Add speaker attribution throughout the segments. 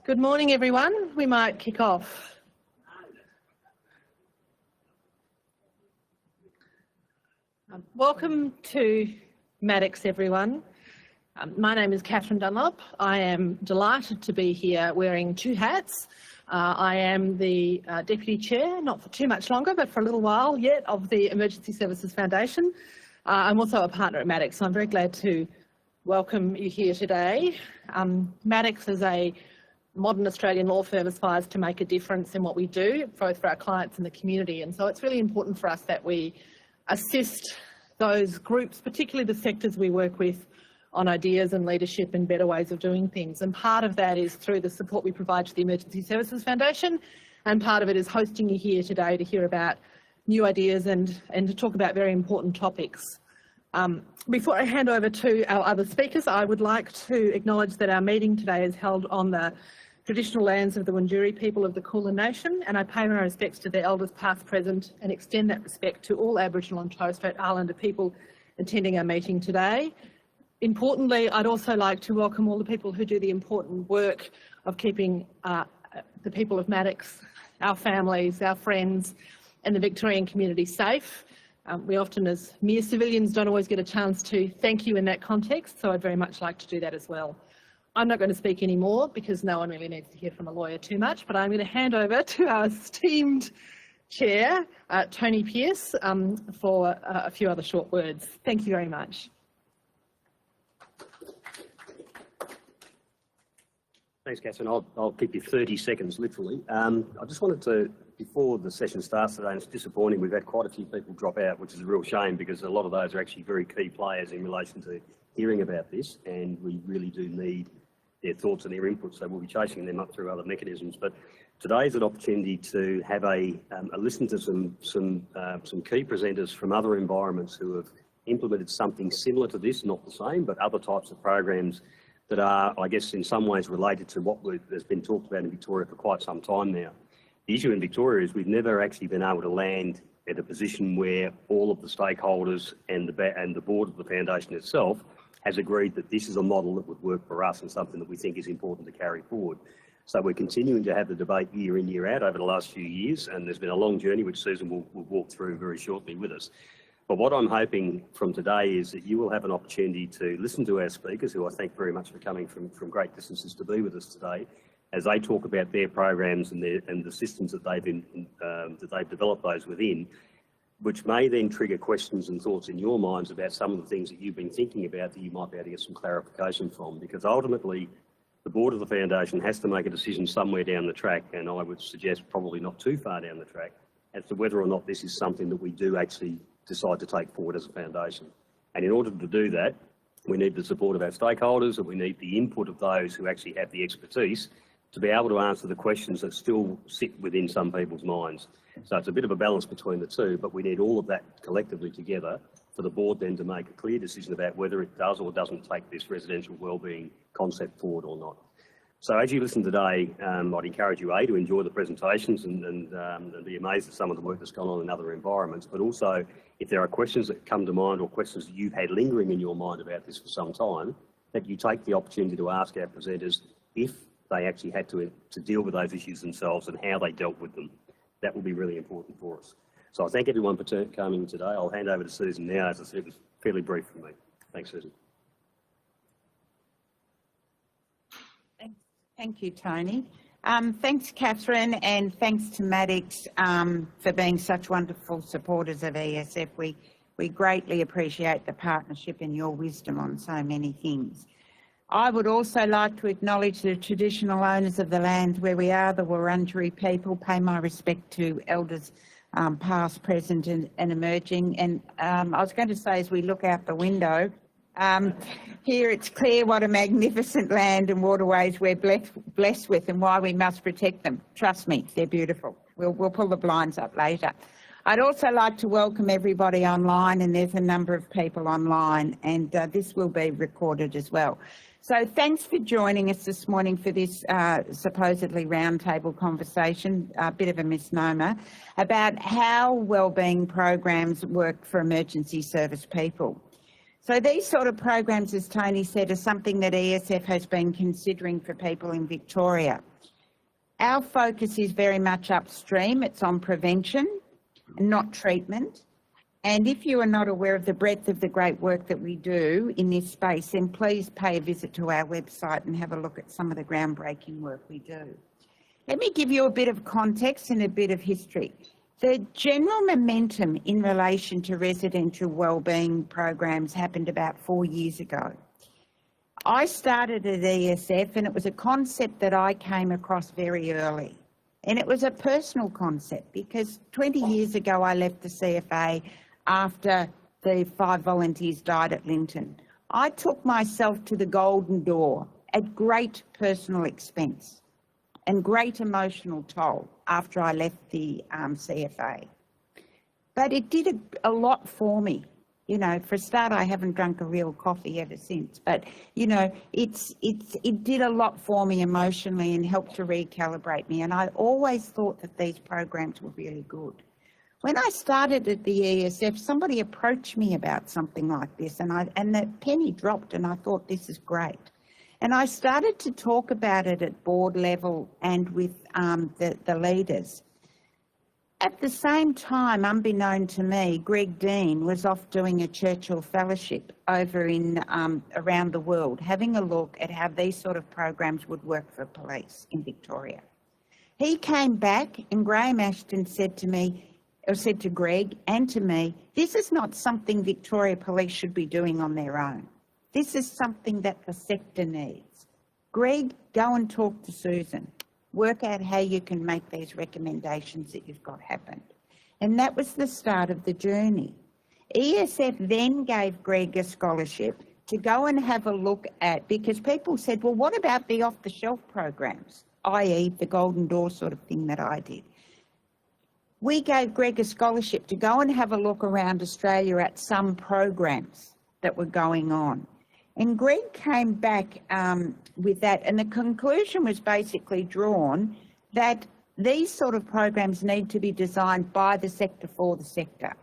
Speaker 1: Good morning, everyone. We might kick off. Welcome to Maddox, everyone. My name is Catherine Dunlop. I am delighted to be here wearing two hats. I am the Deputy Chair, not for too much longer, but for a little while yet, of the Emergency Services Foundation. I'm also a partner at Maddox, so I'm very glad to welcome you here today. Maddox is a modern Australian law firm, aspires to make a difference in what we do, both for our clients and the community. And so it's really important for us that we assist those groups, particularly the sectors we work with, on ideas and leadership and better ways of doing things. And part of that is through the support we provide to the Emergency Services Foundation, and part of it is hosting you here today to hear about new ideas and to talk about very important topics. Before I hand over to our other speakers, I would like to acknowledge that our meeting today is held on the traditional lands of the Wurundjeri people of the Kulin Nation, and I pay my respects to their elders past, present, and extend that respect to all Aboriginal and Torres Strait Islander people attending our meeting today. Importantly, I'd also like to welcome all the people who do the important work of keeping the people of Maddox, our families, our friends, and the Victorian community safe. We often, as mere civilians, don't always get a chance to thank you in that context, so I'd very much like to do that as well. I'm not going to speak anymore because no one really needs to hear from a lawyer too much, but I'm going to hand over to our esteemed Chair, Tony Pearce, for a few other short words. Thank you very much.
Speaker 2: Thanks, Catherine. I'll keep you 30 seconds, literally. I just wanted to, before the session starts today, and it's disappointing, we've had quite a few people drop out, which is a real shame because a lot of those are actually very key players in relation to hearing about this, and we really do need their thoughts and their input, so we'll be chasing them up through other mechanisms. But today is an opportunity to have a listen to some key presenters from other environments who have implemented something similar to this, not the same, but other types of programs that are, I guess, in some ways related to what has been talked about in Victoria for quite some time now. The issue in Victoria is we've never actually been able to land at a position where all of the stakeholders and the board of the foundation itself has agreed that this is a model that would work for us and something that we think is important to carry forward. So we're continuing to have the debate year in, year out over the last few years, and there's been a long journey which Susan will walk through very shortly with us. But what I'm hoping from today is that you will have an opportunity to listen to our speakers, who I thank very much for coming from great distances to be with us today, as they talk about their programs and the systems that they've developed those within, which may then trigger questions and thoughts in your minds about some of the things that you've been thinking about that you might be able to get some clarification from. Because ultimately, the board of the foundation has to make a decision somewhere down the track, and I would suggest probably not too far down the track, as to whether or not this is something that we do actually decide to take forward as a foundation. And in order to do that, we need the support of our stakeholders, and we need the input of those who actually have the expertise to be able to answer the questions that still sit within some people's minds. So it's a bit of a balance between the two, but we need all of that collectively together for the board then to make a clear decision about whether it does or doesn't take this residential wellbeing concept forward or not. So as you listen today, I'd encourage you, to enjoy the presentations and be amazed at some of the work that's gone on in other environments, but also if there are questions that come to mind or questions that you've had lingering in your mind about this for some time, that you take the opportunity to ask our presenters if they actually had to deal with those issues themselves and how they dealt with them. That will be really important for us. So I thank everyone for coming today. I'll hand over to Susan now. As I said, it was fairly brief for me. Thanks, Susan.
Speaker 3: Thank you, Tony. Thanks, Catherine, and thanks to Maddox for being such wonderful supporters of ESF. We greatly appreciate the partnership and your wisdom on so many things. I would also like to acknowledge the traditional owners of the land where we are, the Wurundjeri people. Pay my respect to elders past, present and emerging. And I was going to say, as we look out the window, here it's clear what a magnificent land and waterways we're blessed with and why we must protect them. Trust me, they're beautiful. We'll pull the blinds up later. I'd also like to welcome everybody online, and there's a number of people online, and this will be recorded as well. So thanks for joining us this morning for this supposedly roundtable conversation, a bit of a misnomer, about how wellbeing programs work for emergency service people. So these sort of programs, as Tony said, are something that ESF has been considering for people in Victoria. Our focus is very much upstream. It's on prevention, not treatment. And if you are not aware of the breadth of the great work that we do in this space, then please pay a visit to our website and have a look at some of the groundbreaking work we do. Let me give you a bit of context and a bit of history. The general momentum in relation to residential wellbeing programs happened about 4 years ago. I started at ESF and it was a concept that I came across very early. And it was a personal concept because 20 years ago I left the CFA after the 5 volunteers died at Linton. I took myself to the golden door at great personal expense and great emotional toll after I left the CFA. But it did a lot for me. You know, for a start, I haven't drunk a real coffee ever since. But, you know, it did a lot for me emotionally and helped to recalibrate me. And I always thought that these programs were really good. When I started at the ESF, somebody approached me about something like this, and the penny dropped, and I thought, this is great. And I started to talk about it at board level and with the leaders. At the same time, unbeknown to me, Greg Dean was off doing a Churchill Fellowship over in around the world, having a look at how these sort of programs would work for police in Victoria. He came back and Graham Ashton said to me, or said to Greg and to me, this is not something Victoria Police should be doing on their own. This is something that the sector needs. Greg, go and talk to Susan. Work out how you can make these recommendations that you've got happen. And that was the start of the journey. ESF then gave Greg a scholarship to go and have a look at, because people said, well, what about the off-the-shelf programs, i.e. the Golden Door sort of thing that I did. We gave Greg a scholarship to go and have a look around Australia at some programs that were going on. And Greg came back with that, and the conclusion was basically drawn that these sort of programs need to be designed by the sector for the sector.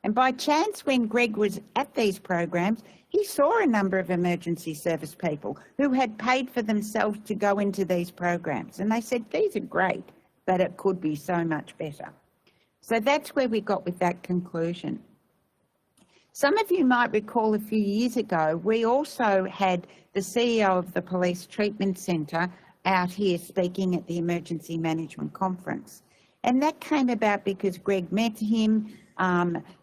Speaker 3: And by chance, when Greg was at these programs, he saw a number of emergency service people who had paid for themselves to go into these programs. And they said, these are great, but it could be so much better. So that's where we got with that conclusion. Some of you might recall a few years ago, we also had the CEO of the Police Treatment Centre out here speaking at the Emergency Management Conference. And that came about because Greg met him,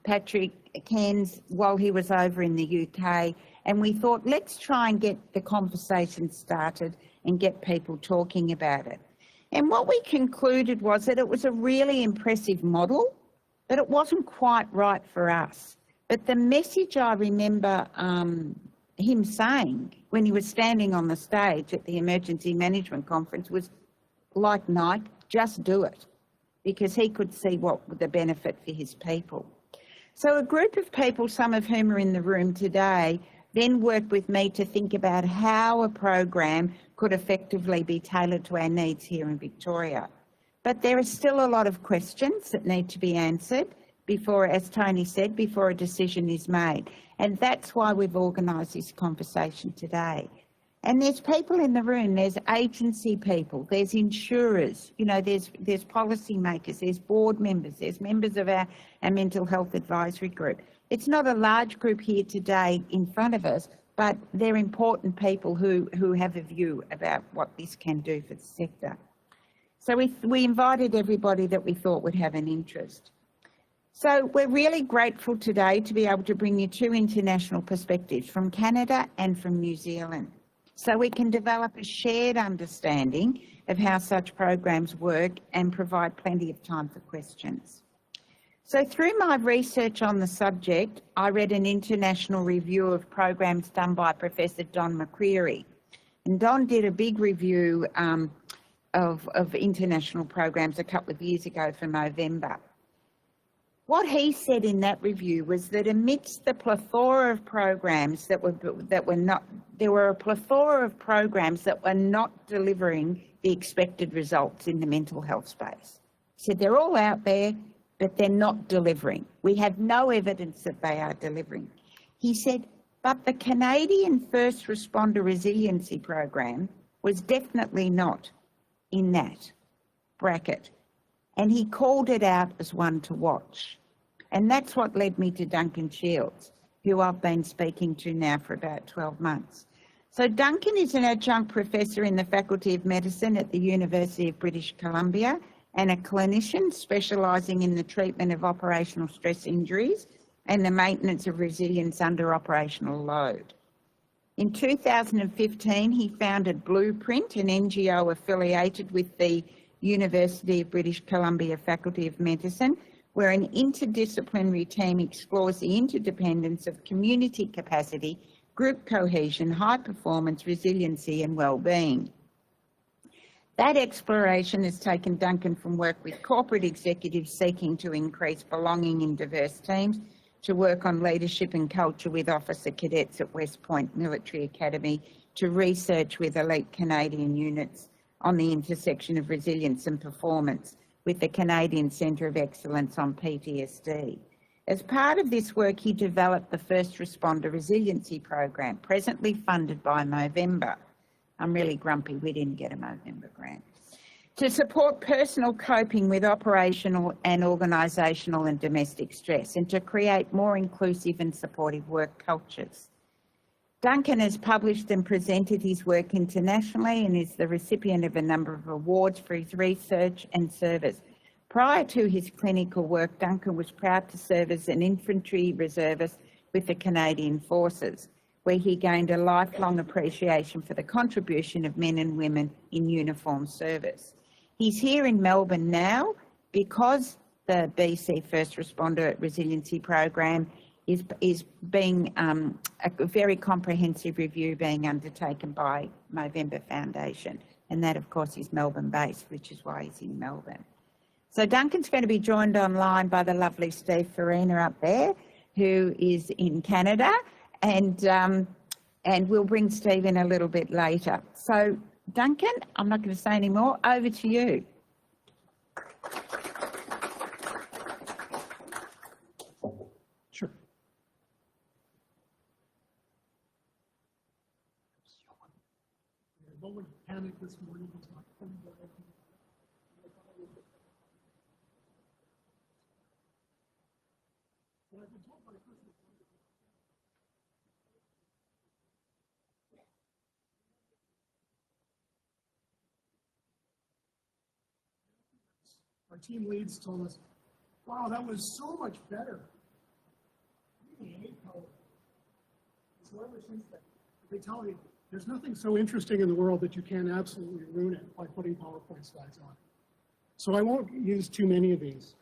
Speaker 3: Patrick Cairns, while he was over in the UK, and we thought, let's try and get the conversation started and get people talking about it. And what we concluded was that it was a really impressive model, but it wasn't quite right for us. But the message I remember him saying when he was standing on the stage at the Emergency Management Conference was, like Nike, just do it, because he could see what the benefit for his people. So a group of people, some of whom are in the room today, then worked with me to think about how a program could effectively be tailored to our needs here in Victoria. But there are still a lot of questions that need to be answered before, as Tony said, before a decision is made. And that's why we've organised this conversation today. And there's people in the room, there's agency people, there's insurers, you know, there's policy makers, there's board members, there's members of our mental health advisory group. It's not a large group here today in front of us, but they're important people who have a view about what this can do for the sector. So we invited everybody that we thought would have an interest. So we're really grateful today to be able to bring you two international perspectives from Canada and from New Zealand, so we can develop a shared understanding of how such programs work and provide plenty of time for questions. So through my research on the subject, I read an international review of programs done by Professor Don McCreary. And Don did a big review of international programs a couple of years ago for November. What he said in that review was that amidst the plethora of programs there were a plethora of programs that were not delivering the expected results in the mental health space. He said they're all out there, but they're not delivering. We have no evidence that they are delivering. He said, but the Canadian First Responder Resiliency Program was definitely not in that. bracket, and he called it out as one to watch. And that's what led me to Duncan Shields, who I've been speaking to now for about 12 months. So Duncan is an adjunct professor in the Faculty of Medicine at the University of British Columbia and a clinician specialising in the treatment of operational stress injuries and the maintenance of resilience under operational load. In 2015, he founded Blueprint, an NGO affiliated with the University of British Columbia Faculty of Medicine, where an interdisciplinary team explores the interdependence of community capacity, group cohesion, high performance, resiliency and well-being. That exploration has taken Duncan from work with corporate executives seeking to increase belonging in diverse teams to work on leadership and culture with officer cadets at West Point Military Academy, to research with elite Canadian units on the intersection of resilience and performance with the Canadian Centre of Excellence on PTSD. As part of this work, he developed the First Responder Resiliency Program, presently funded by Movember. I'm really grumpy we didn't get a Movember grant. To support personal coping with operational and organisational and domestic stress, and to create more inclusive and supportive work cultures. Duncan has published and presented his work internationally and is the recipient of a number of awards for his research and service. Prior to his clinical work, Duncan was proud to serve as an infantry reservist with the Canadian Forces, where he gained a lifelong appreciation for the contribution of men and women in uniformed service. He's here in Melbourne now because the BC First Responder Resiliency Program is being a very comprehensive review being undertaken by Movember Foundation. And that, of course, is Melbourne-based, which is why he's in Melbourne. So Duncan's going to be joined online by the lovely Steve Farina up there, who is in Canada, and we'll bring Steve in a little bit later. So Duncan, I'm not going to say any more. Over to you.
Speaker 4: Sure. A moment of panic this morning was not coming back. I've been told by personal our team leads told us, wow, that was so much better. Really hate power. So ever since then, they tell me there's nothing so interesting in the world that you can't absolutely ruin it by putting PowerPoint slides on. So I won't use too many of these.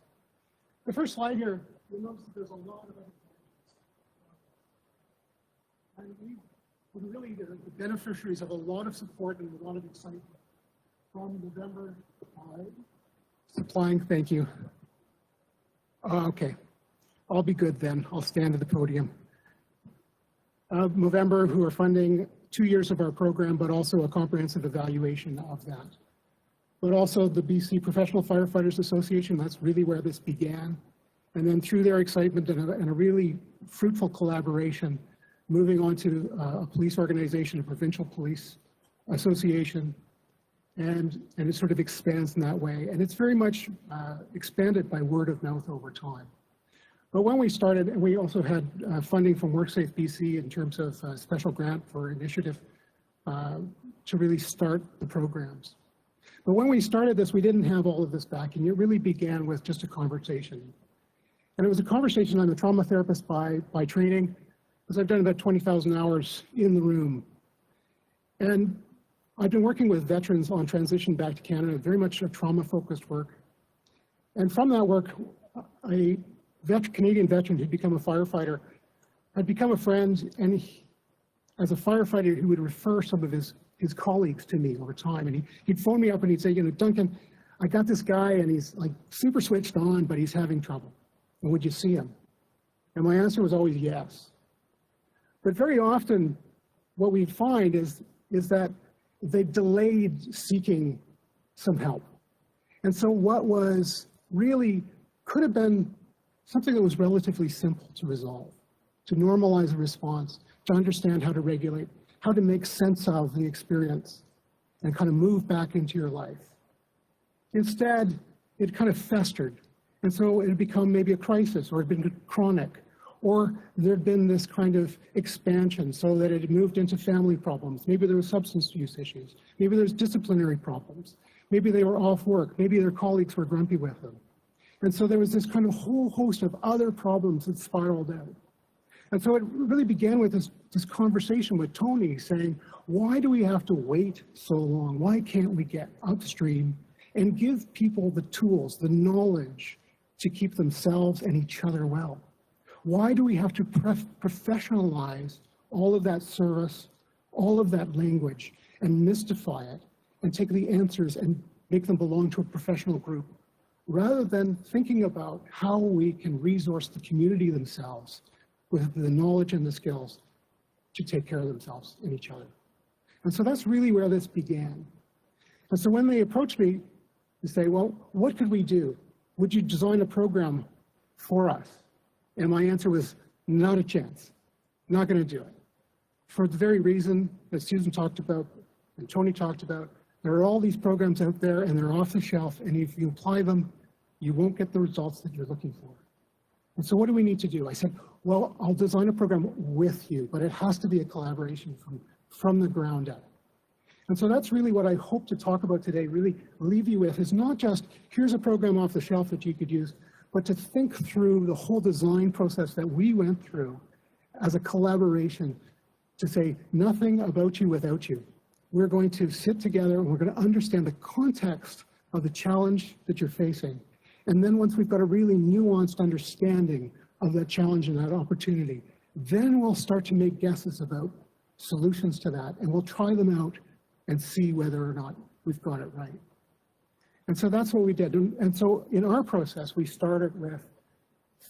Speaker 4: The first slide here, you'll notice that there's a lot of other things. And we've been really the beneficiaries of a lot of support and a lot of excitement from November 5. Supplying, thank you. Okay, I'll be good then. I'll stand at the podium. Movember, who are funding 2 years of our program, but also a comprehensive evaluation of that. But also the BC Professional Firefighters Association, that's really where this began. And then through their excitement and a really fruitful collaboration, moving on to a police organization, a provincial police association, and it sort of expands in that way. And it's very much expanded by word of mouth over time. But when we started, and we also had funding from WorkSafe BC in terms of a special grant for initiative to really start the programs. But when we started this, we didn't have all of this backing. It really began with just a conversation. And it was a conversation. I'm a trauma therapist by training, because I've done about 20,000 hours in the room. And I've been working with veterans on transition back to Canada, very much a trauma-focused work. And from that work, a Canadian veteran who'd become a firefighter had become a friend, and as a firefighter, he would refer some of his colleagues to me over time. And he'd phone me up and he'd say, you know, Duncan, I got this guy and he's like super switched on, but he's having trouble. And would you see him? And my answer was always yes. But very often, what we'd find is that they delayed seeking some help. And so what was really could have been something that was relatively simple to resolve, to normalize a response, to understand how to regulate, how to make sense of the experience, and kind of move back into your life. Instead, it kind of festered. And so it had become maybe a crisis, or it had been chronic, or there had been this kind of expansion so that it had moved into family problems. Maybe there were substance use issues. Maybe there's disciplinary problems. Maybe they were off work. Maybe their colleagues were grumpy with them. And so there was this kind of whole host of other problems that spiraled out. And so it really began with this conversation with Tony saying, why do we have to wait so long? Why can't we get upstream and give people the tools, the knowledge to keep themselves and each other well? Why do we have to professionalize all of that service, all of that language, and mystify it, and take the answers and make them belong to a professional group, rather than thinking about how we can resource the community themselves with the knowledge and the skills to take care of themselves and each other? And so that's really where this began. And so when they approached me to say, well, what could we do? Would you design a program for us? And my answer was, not a chance, not going to do it. For the very reason that Susan talked about and Tony talked about, there are all these programs out there and they're off the shelf, and if you apply them, you won't get the results that you're looking for. And so what do we need to do? I said, well, I'll design a program with you, but it has to be a collaboration from the ground up. And so that's really what I hope to talk about today, really leave you with, is not just, here's a program off the shelf that you could use, but to think through the whole design process that we went through as a collaboration to say, nothing about you without you. We're going to sit together and we're going to understand the context of the challenge that you're facing. And then once we've got a really nuanced understanding of that challenge and that opportunity, then we'll start to make guesses about solutions to that, and we'll try them out and see whether or not we've got it right. And so that's what we did. And so in our process, we started with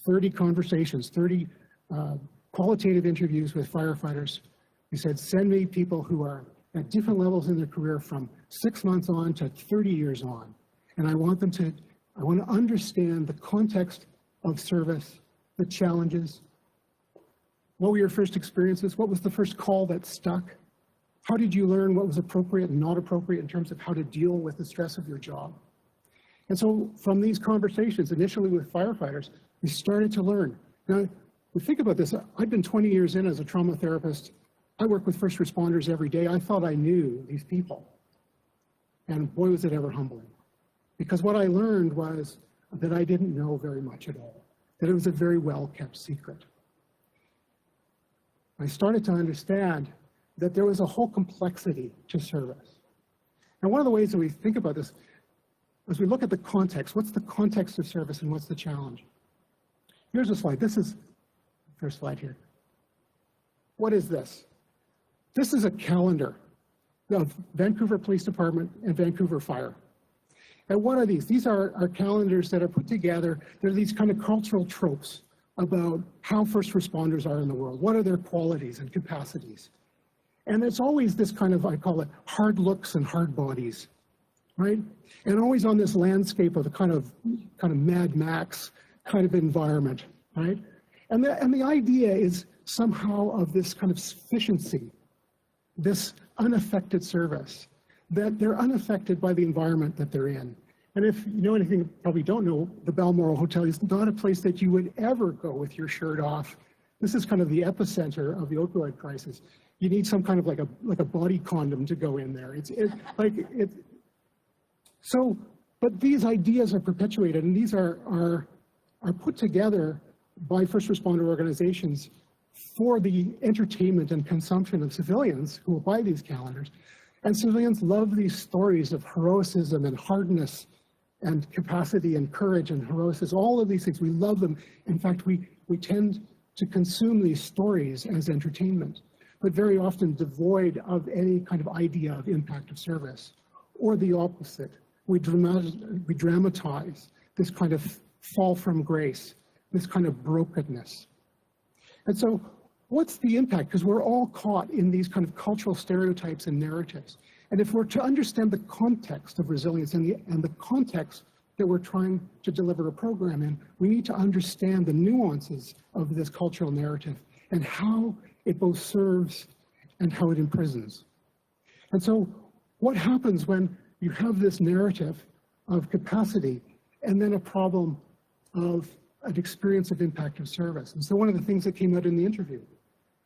Speaker 4: 30 conversations, 30 qualitative interviews with firefighters. We said, send me people who are at different levels in their career from 6 months on to 30 years on. And I want to understand the context of service, the challenges. What were your first experiences? What was the first call that stuck? How did you learn what was appropriate and not appropriate in terms of how to deal with the stress of your job? And so from these conversations, initially with firefighters, we started to learn. Now, we think about this. I've been 20 years in as a trauma therapist. I work with first responders every day. I thought I knew these people. And boy, was it ever humbling. Because what I learned was that I didn't know very much at all, that it was a very well-kept secret. I started to understand that there was a whole complexity to service. And one of the ways that we think about this is we look at the context. What's the context of service and what's the challenge? Here's a slide. This is the first slide here. What is this? This is a calendar of Vancouver Police Department and Vancouver Fire. And what are these? These are calendars that are put together. They're these kind of cultural tropes about how first responders are in the world. What are their qualities and capacities? And it's always this kind of, I call it, hard looks and hard bodies, right? And always on this landscape of a kind of Mad Max kind of environment, right? And the idea is somehow of this kind of sufficiency, this unaffected service, that they're unaffected by the environment that they're in. And if you know anything, probably don't know, the Balmoral Hotel is not a place that you would ever go with your shirt off. This is kind of the epicenter of the opioid crisis. You need some kind of like a body condom to go in there. But these ideas are perpetuated, and these are put together by first responder organizations for the entertainment and consumption of civilians who will buy these calendars. And civilians love these stories of heroism and hardness and capacity and courage and heroism, all of these things. We love them. In fact, we tend to consume these stories as entertainment, but very often devoid of any kind of idea of impact of service, or the opposite. We dramatize this kind of fall from grace, this kind of brokenness. And so what's the impact? Because we're all caught in these kind of cultural stereotypes and narratives. And if we're to understand the context of resilience and the context that we're trying to deliver a program in, we need to understand the nuances of this cultural narrative and how it both serves and how it imprisons. And so what happens when you have this narrative of capacity, and then a problem of an experience of impact of service. And so one of the things that came out in the interview,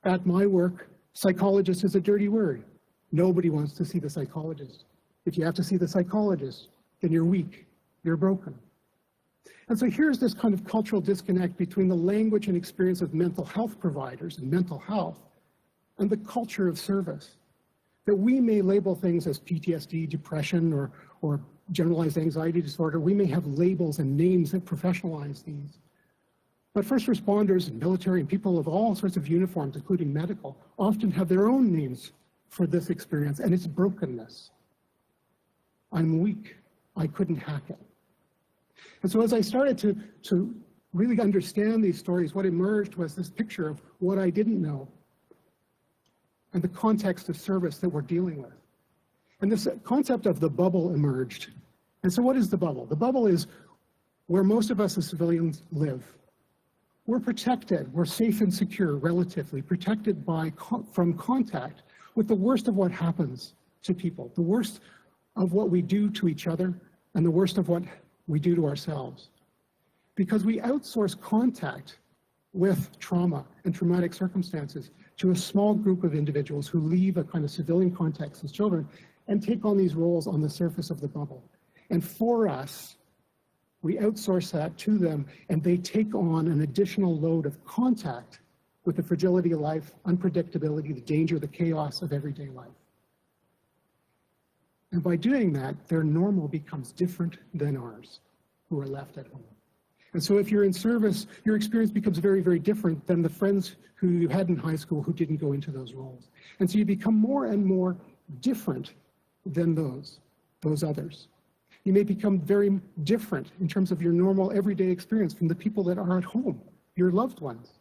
Speaker 4: at my work, psychologist is a dirty word. Nobody wants to see the psychologist. If you have to see the psychologist, then you're weak, you're broken. And so here's this kind of cultural disconnect between the language and experience of mental health providers and mental health and the culture of service. That we may label things as PTSD, depression, or generalized anxiety disorder. We may have labels and names that professionalize these. But first responders and military and people of all sorts of uniforms, including medical, often have their own names for this experience, and it's brokenness. I'm weak. I couldn't hack it. And so as I started to really understand these stories, what emerged was this picture of what I didn't know and the context of service that we're dealing with. And this concept of the bubble emerged. And so what is the bubble? The bubble is where most of us as civilians live. We're protected, we're safe and secure, relatively, protected from contact with the worst of what happens to people, the worst of what we do to each other, and the worst of what we do to ourselves. Because we outsource contact with trauma and traumatic circumstances to a small group of individuals who leave a kind of civilian context as children and take on these roles on the surface of the bubble. And for us, we outsource that to them, and they take on an additional load of contact with the fragility of life, unpredictability, the danger, the chaos of everyday life. And by doing that, their normal becomes different than ours, who are left at home. And so if you're in service, your experience becomes very, very different than the friends who you had in high school who didn't go into those roles. And so you become more and more different than those others. You may become very different in terms of your normal everyday experience from the people that are at home, your loved ones.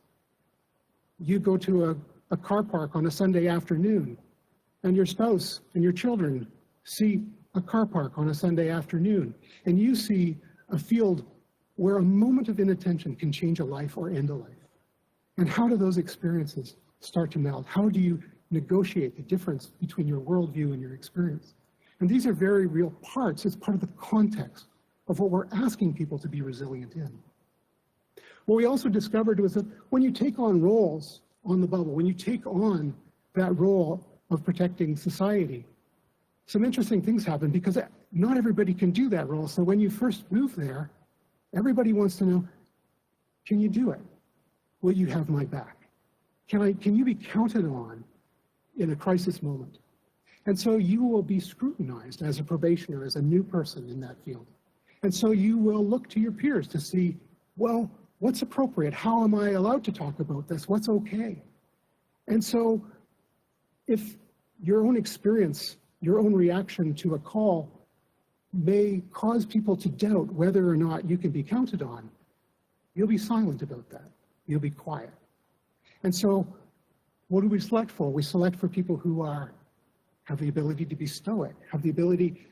Speaker 4: You go to a car park on a Sunday afternoon, and your spouse and your children see a car park on a Sunday afternoon, and you see a field where a moment of inattention can change a life or end a life. And how do those experiences start to meld? How do you negotiate the difference between your worldview and your experience? And these are very real parts. It's part of the context of what we're asking people to be resilient in. What we also discovered was that when you take on roles on the bubble, when you take on that role of protecting society, some interesting things happen because not everybody can do that role. So when you first move there, everybody wants to know, can you do it? Will you have my back? Can you be counted on in a crisis moment? And so you will be scrutinized as a probationer, as a new person in that field. And so you will look to your peers to see, well, what's appropriate? How am I allowed to talk about this? What's okay? And so if your own experience, your own reaction to a call may cause people to doubt whether or not you can be counted on, you'll be silent about that. You'll be quiet. And so what do we select for? We select for people who have the ability to be stoic, have the ability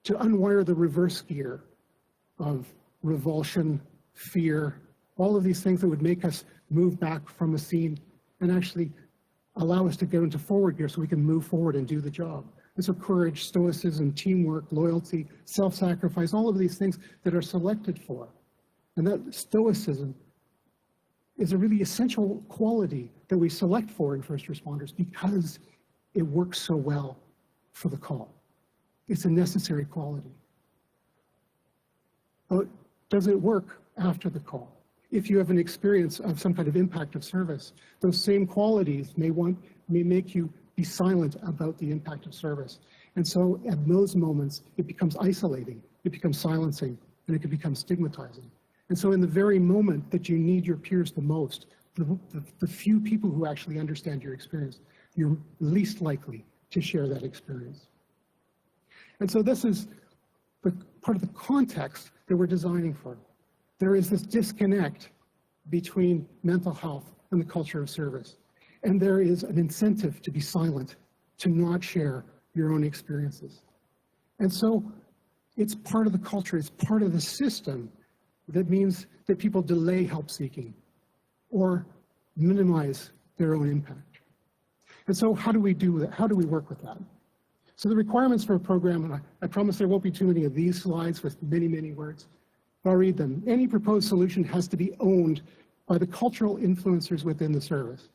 Speaker 4: to unwire the reverse gear of revulsion, fear, all of these things that would make us move back from a scene and actually allow us to get into forward gear so we can move forward and do the job. And so courage, stoicism, teamwork, loyalty, self-sacrifice, all of these things that are selected for. And that stoicism is a really essential quality that we select for in first responders because it works so well for the call. It's a necessary quality. But does it work after the call? If you have an experience of some kind of impact of service, those same qualities may make you be silent about the impact of service. And so at those moments, it becomes isolating, it becomes silencing, and it can become stigmatizing. And so in the very moment that you need your peers the most, the few people who actually understand your experience, you're least likely to share that experience. And so this is part of the context that we're designing for. There is this disconnect between mental health and the culture of service. And there is an incentive to be silent, to not share your own experiences. And so it's part of the culture, it's part of the system that means that people delay help seeking or minimize their own impact. And so how do we do that? How do we work with that? So the requirements for a program, and I promise there won't be too many of these slides with many, many words, but I'll read them. Any proposed solution has to be owned by the cultural influencers within the service.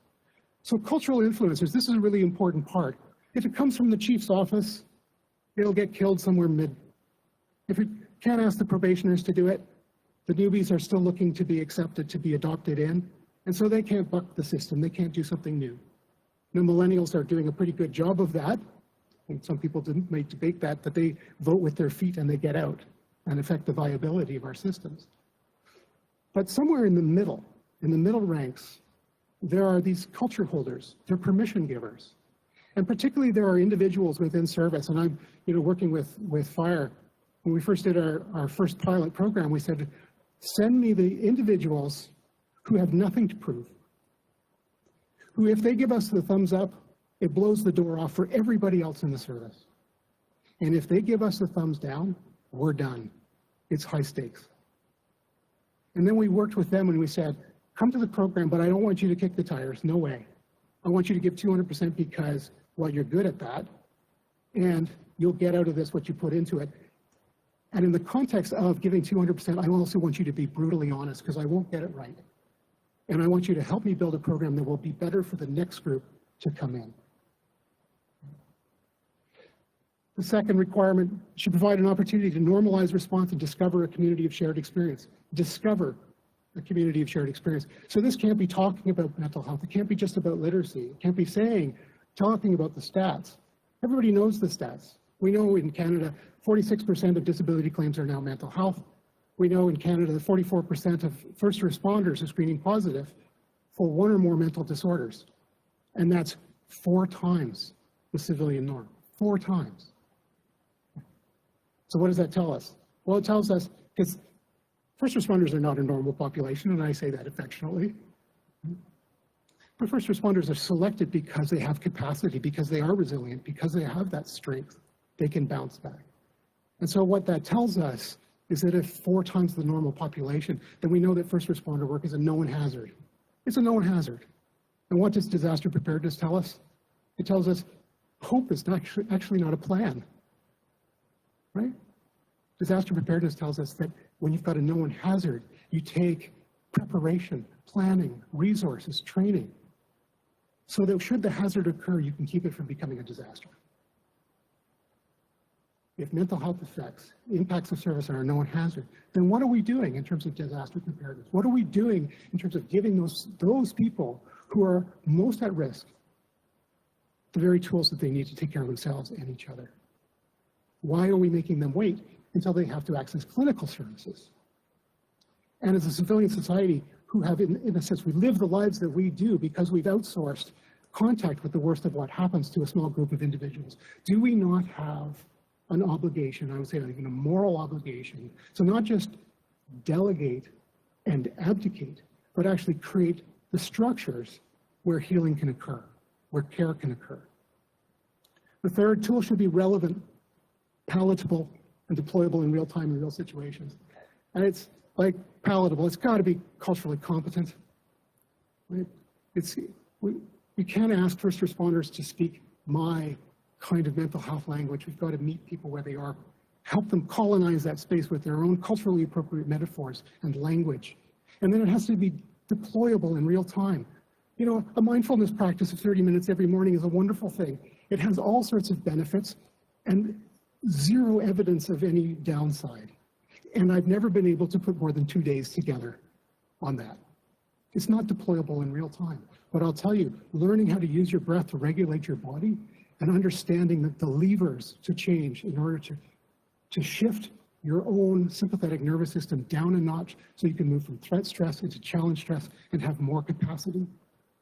Speaker 4: So cultural influencers, this is a really important part. If it comes from the chief's office, it'll get killed somewhere mid. If it can't ask the probationers to do it, the newbies are still looking to be accepted, to be adopted in, and so they can't buck the system, they can't do something new. The millennials are doing a pretty good job of that, and some people may debate that, but they vote with their feet and they get out and affect the viability of our systems. But somewhere in the middle ranks, there are these culture holders, they're permission givers. And particularly there are individuals within service, and I'm working with fire. When we first did our first pilot program, we said, send me the individuals who have nothing to prove, who if they give us the thumbs up, it blows the door off for everybody else in the service. And if they give us the thumbs down, we're done. It's high stakes. And then we worked with them and we said, come to the program, but I don't want you to kick the tires, no way. I want you to give 200% because, well, you're good at that, and you'll get out of this what you put into it. And in the context of giving 200%, I also want you to be brutally honest because I won't get it right. And I want you to help me build a program that will be better for the next group to come in. The second requirement should provide an opportunity to normalize response and discover a community of shared experience. Discover a community of shared experience. So this can't be talking about mental health. It can't be just about literacy. It can't be talking about the stats. Everybody knows the stats. We know in Canada, 46% of disability claims are now mental health. We know in Canada that 44% of first responders are screening positive for one or more mental disorders. And that's 4 times the civilian norm, 4 times. So what does that tell us? Well, it tells us, because first responders are not a normal population, and I say that affectionately. But first responders are selected because they have capacity, because they are resilient, because they have that strength, they can bounce back. And so what that tells us is that if 4 times the normal population, then we know that first responder work is a known hazard. It's a known hazard. And what does disaster preparedness tell us? It tells us hope is actually not a plan, right? Disaster preparedness tells us that when you've got a known hazard, you take preparation, planning, resources, training, so that should the hazard occur, you can keep it from becoming a disaster. If mental health impacts of service are a known hazard, then what are we doing in terms of disaster preparedness? What are we doing in terms of giving those people who are most at risk the very tools that they need to take care of themselves and each other? Why are we making them wait until they have to access clinical services? And as a civilian society who have, in a sense, we live the lives that we do because we've outsourced contact with the worst of what happens to a small group of individuals, do we not have an obligation, I would say even a moral obligation, to not just delegate and abdicate, but actually create the structures where healing can occur, where care can occur? The third tool should be relevant, palatable, and deployable in real time in real situations. And it's like palatable, it's got to be culturally competent. Right? We can't ask first responders to speak my kind of mental health language. We've got to meet people where they are, help them colonize that space with their own culturally appropriate metaphors and language. And then it has to be deployable in real time. You know, a mindfulness practice of 30 minutes every morning is a wonderful thing. It has all sorts of benefits and zero evidence of any downside. And I've never been able to put more than 2 days together on that. It's not deployable in real time. But I'll tell you, learning how to use your breath to regulate your body and understanding that the levers to change in order to shift your own sympathetic nervous system down a notch so you can move from threat stress into challenge stress and have more capacity.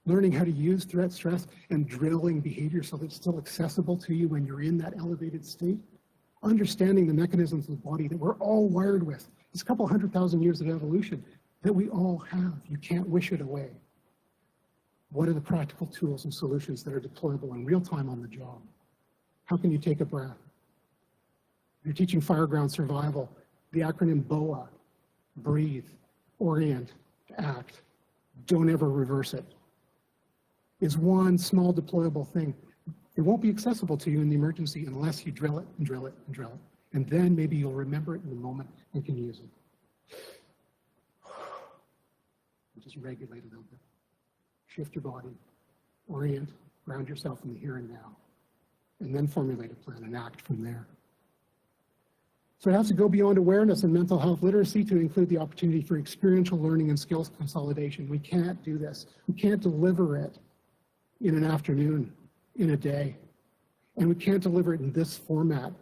Speaker 4: Learning how to use threat stress and drilling behavior so that it's still accessible to you when you're in that elevated state. Understanding the mechanisms of the body that we're all wired with. It's a couple 100,000 years of evolution that we all have. You can't wish it away. What are the practical tools and solutions that are deployable in real time on the job? How can you take a breath? You're teaching fireground survival. The acronym BOA, breathe, orient, act, don't ever reverse it, is one small deployable thing. It won't be accessible to you in the emergency unless you drill it and drill it and drill it. And then maybe you'll remember it in the moment and can use it. Just regulate a little bit. Shift your body, orient, ground yourself in the here and now, and then formulate a plan and act from there. So it has to go beyond awareness and mental health literacy to include the opportunity for experiential learning and skills consolidation. We can't do this. We can't deliver it in an afternoon, in a day. And we can't deliver it in this format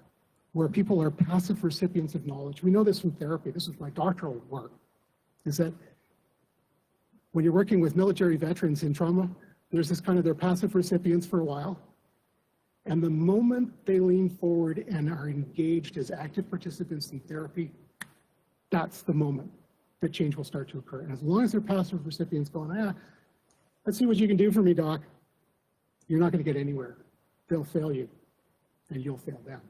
Speaker 4: where people are passive recipients of knowledge. We know this from therapy. This is my doctoral work, is that when you're working with military veterans in trauma, there's this kind of, they're passive recipients for a while. And the moment they lean forward and are engaged as active participants in therapy, that's the moment that change will start to occur. And as long as they're passive recipients going, let's see what you can do for me, doc, you're not going to get anywhere. They'll fail you, and you'll fail them.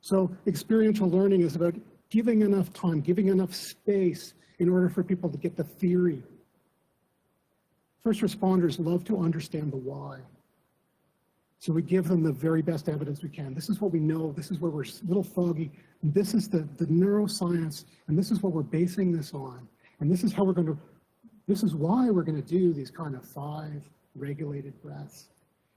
Speaker 4: So experiential learning is about giving enough time, giving enough space in order for people to get the theory. First responders love to understand the why. So we give them the very best evidence we can. This is what we know. This is where we're a little foggy. This is the neuroscience, and this is what we're basing this on. And this is how we're going to, this is why we're going to do these kind of 5 regulated breaths.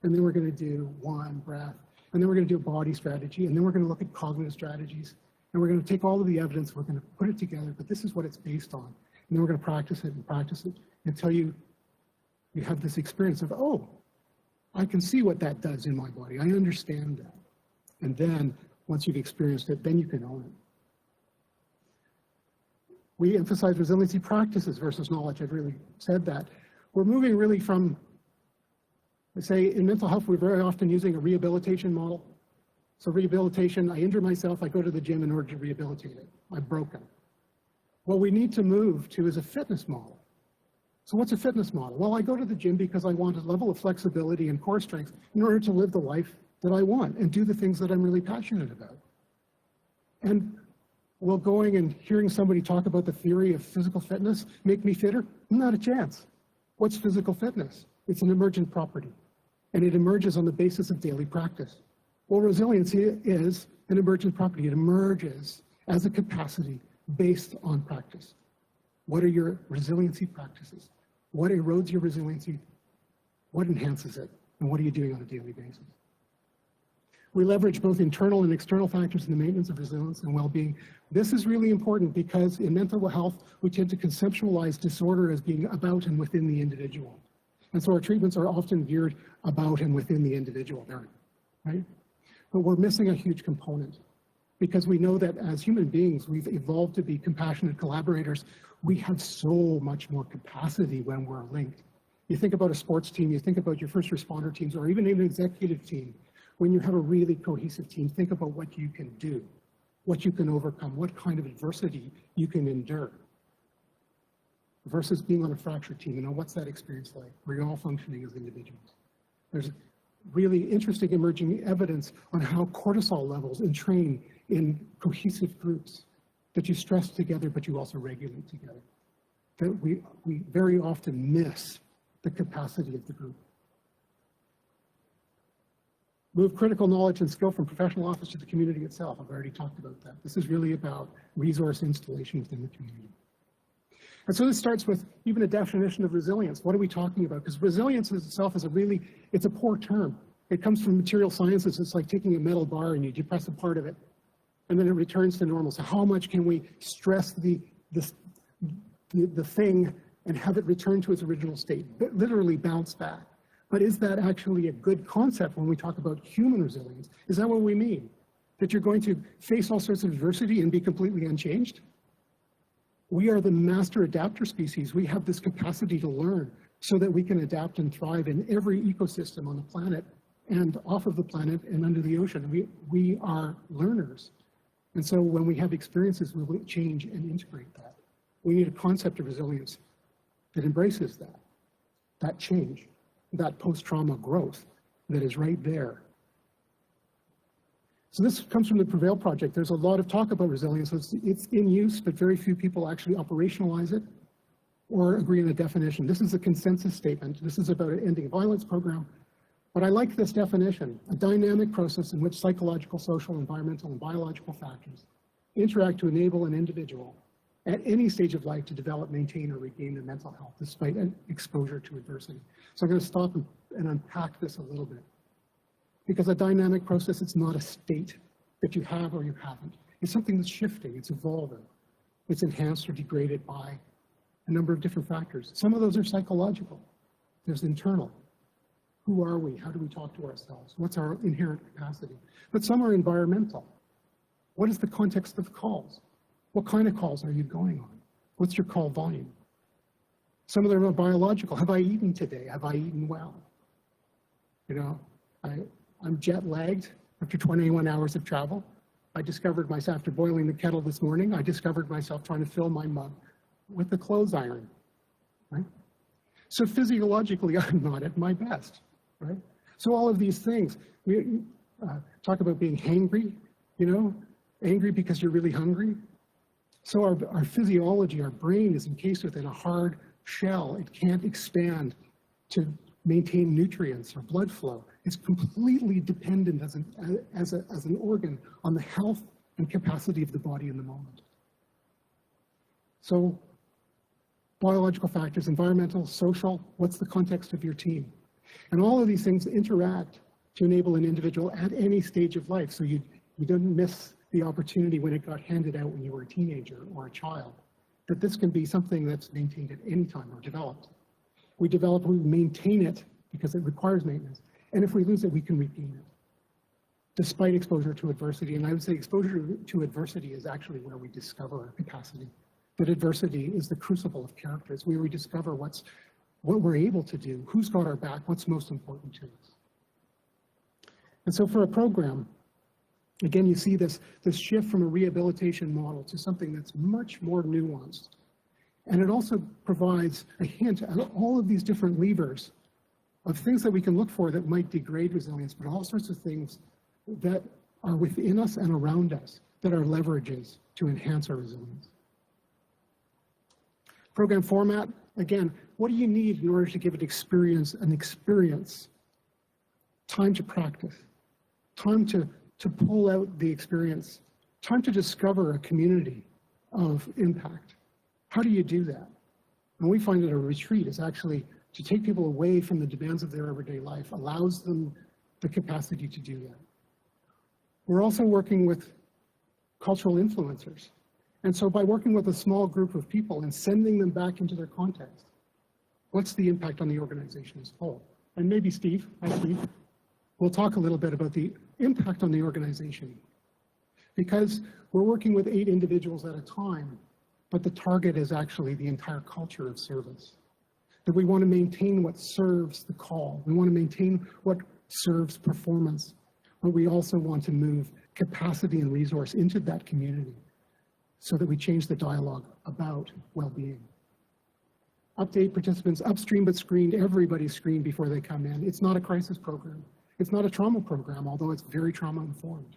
Speaker 4: And then we're going to do 1 breath. And then we're going to do a body strategy. And then we're going to look at cognitive strategies. And we're going to take all of the evidence, we're going to put it together, but this is what it's based on. And then we're going to practice it until you have this experience of, oh, I can see what that does in my body. I understand that. And then once you've experienced it, then you can own it. We emphasize resiliency practices versus knowledge. I've really said that. We're moving really from, let's say in mental health, we're very often using a rehabilitation model. So rehabilitation, I injure myself, I go to the gym in order to rehabilitate it. I'm broken. What we need to move to is a fitness model. So what's a fitness model? Well, I go to the gym because I want a level of flexibility and core strength in order to live the life that I want and do the things that I'm really passionate about. And will going and hearing somebody talk about the theory of physical fitness make me fitter? Not a chance. What's physical fitness? It's an emergent property, and it emerges on the basis of daily practice. Well, resiliency is an emergent property. It emerges as a capacity based on practice. What are your resiliency practices? What erodes your resiliency? What enhances it? And what are you doing on a daily basis? We leverage both internal and external factors in the maintenance of resilience and well-being. This is really important because in mental health, we tend to conceptualize disorder as being about and within the individual. And so our treatments are often geared about and within the individual, right? But we're missing a huge component because we know that as human beings, we've evolved to be compassionate collaborators. We have so much more capacity when we're linked. You think about a sports team, you think about your first responder teams, or even an executive team. When you have a really cohesive team, think about what you can do, what you can overcome, what kind of adversity you can endure. Versus being on a fractured team, what's that experience like, where you're all functioning as individuals? There's really interesting emerging evidence on how cortisol levels entrain in cohesive groups, that you stress together, but you also regulate together. That we very often miss the capacity of the group. Move critical knowledge and skill from professional office to the community itself. I've already talked about that. This is really about resource installation within the community. And so this starts with even a definition of resilience. What are we talking about? Because resilience itself is it's a poor term. It comes from material sciences. It's like taking a metal bar and you depress a part of it, and then it returns to normal. So how much can we stress the thing and have it return to its original state, literally bounce back? But is that actually a good concept when we talk about human resilience? Is that what we mean? That you're going to face all sorts of adversity and be completely unchanged? We are the master adapter species. We have this capacity to learn so that we can adapt and thrive in every ecosystem on the planet and off of the planet and under the ocean. We are learners. And so when we have experiences, we will change and integrate that. We need a concept of resilience that embraces that change, that post-trauma growth that is right there. So this comes from the Prevail project. There's a lot of talk about resilience. It's in use, but very few people actually operationalize it or agree on a definition. This is a consensus statement. This is about an ending violence program. But I like this definition, a dynamic process in which psychological, social, environmental, and biological factors interact to enable an individual at any stage of life to develop, maintain, or regain their mental health despite an exposure to adversity. So I'm going to stop and unpack this a little bit. Because a dynamic process, it's not a state that you have or you haven't. It's something that's shifting, it's evolving. It's enhanced or degraded by a number of different factors. Some of those are psychological. There's internal. Who are we? How do we talk to ourselves? What's our inherent capacity? But some are environmental. What is the context of calls? What kind of calls are you going on? What's your call volume? Some of them are biological. Have I eaten today? Have I eaten well? You know, I'm jet lagged after 21 hours of travel. I discovered myself, after boiling the kettle this morning, I discovered myself trying to fill my mug with the clothes iron, right? So physiologically, I'm not at my best, right? So all of these things, we talk about being hangry, you know, angry because you're really hungry. So our physiology, our brain is encased within a hard shell. It can't expand to maintain nutrients or blood flow. It's completely dependent as an organ on the health and capacity of the body in the moment. So biological factors, environmental, social, what's the context of your team? And all of these things interact to enable an individual at any stage of life. So you don't miss the opportunity when it got handed out when you were a teenager or a child, that this can be something that's maintained at any time or developed. We maintain it because it requires maintenance. And if we lose it, we can regain it, despite exposure to adversity. And I would say exposure to adversity is actually where we discover our capacity. That adversity is the crucible of characters, where we discover what we're able to do, who's got our back, what's most important to us. And so for a program, again, you see this shift from a rehabilitation model to something that's much more nuanced. And it also provides a hint at all of these different levers of things that we can look for that might degrade resilience, but all sorts of things that are within us and around us that are leverages to enhance our resilience. Program format, again, what do you need in order to give it an experience? Time to practice, time to pull out the experience, time to discover a community of impact. How do you do that? And we find that a retreat is actually to take people away from the demands of their everyday life, allows them the capacity to do that. We're also working with cultural influencers. And so by working with a small group of people and sending them back into their context, what's the impact on the organization as a whole? And maybe Steve, we'll talk a little bit about the impact on the organization. Because we're working with 8 individuals at a time, but the target is actually the entire culture of service. That we want to maintain what serves the call. We want to maintain what serves performance, but we also want to move capacity and resource into that community so that we change the dialogue about well-being. Update participants upstream but screened. Everybody's screened before they come in. It's not a crisis program. It's not a trauma program, although it's very trauma-informed.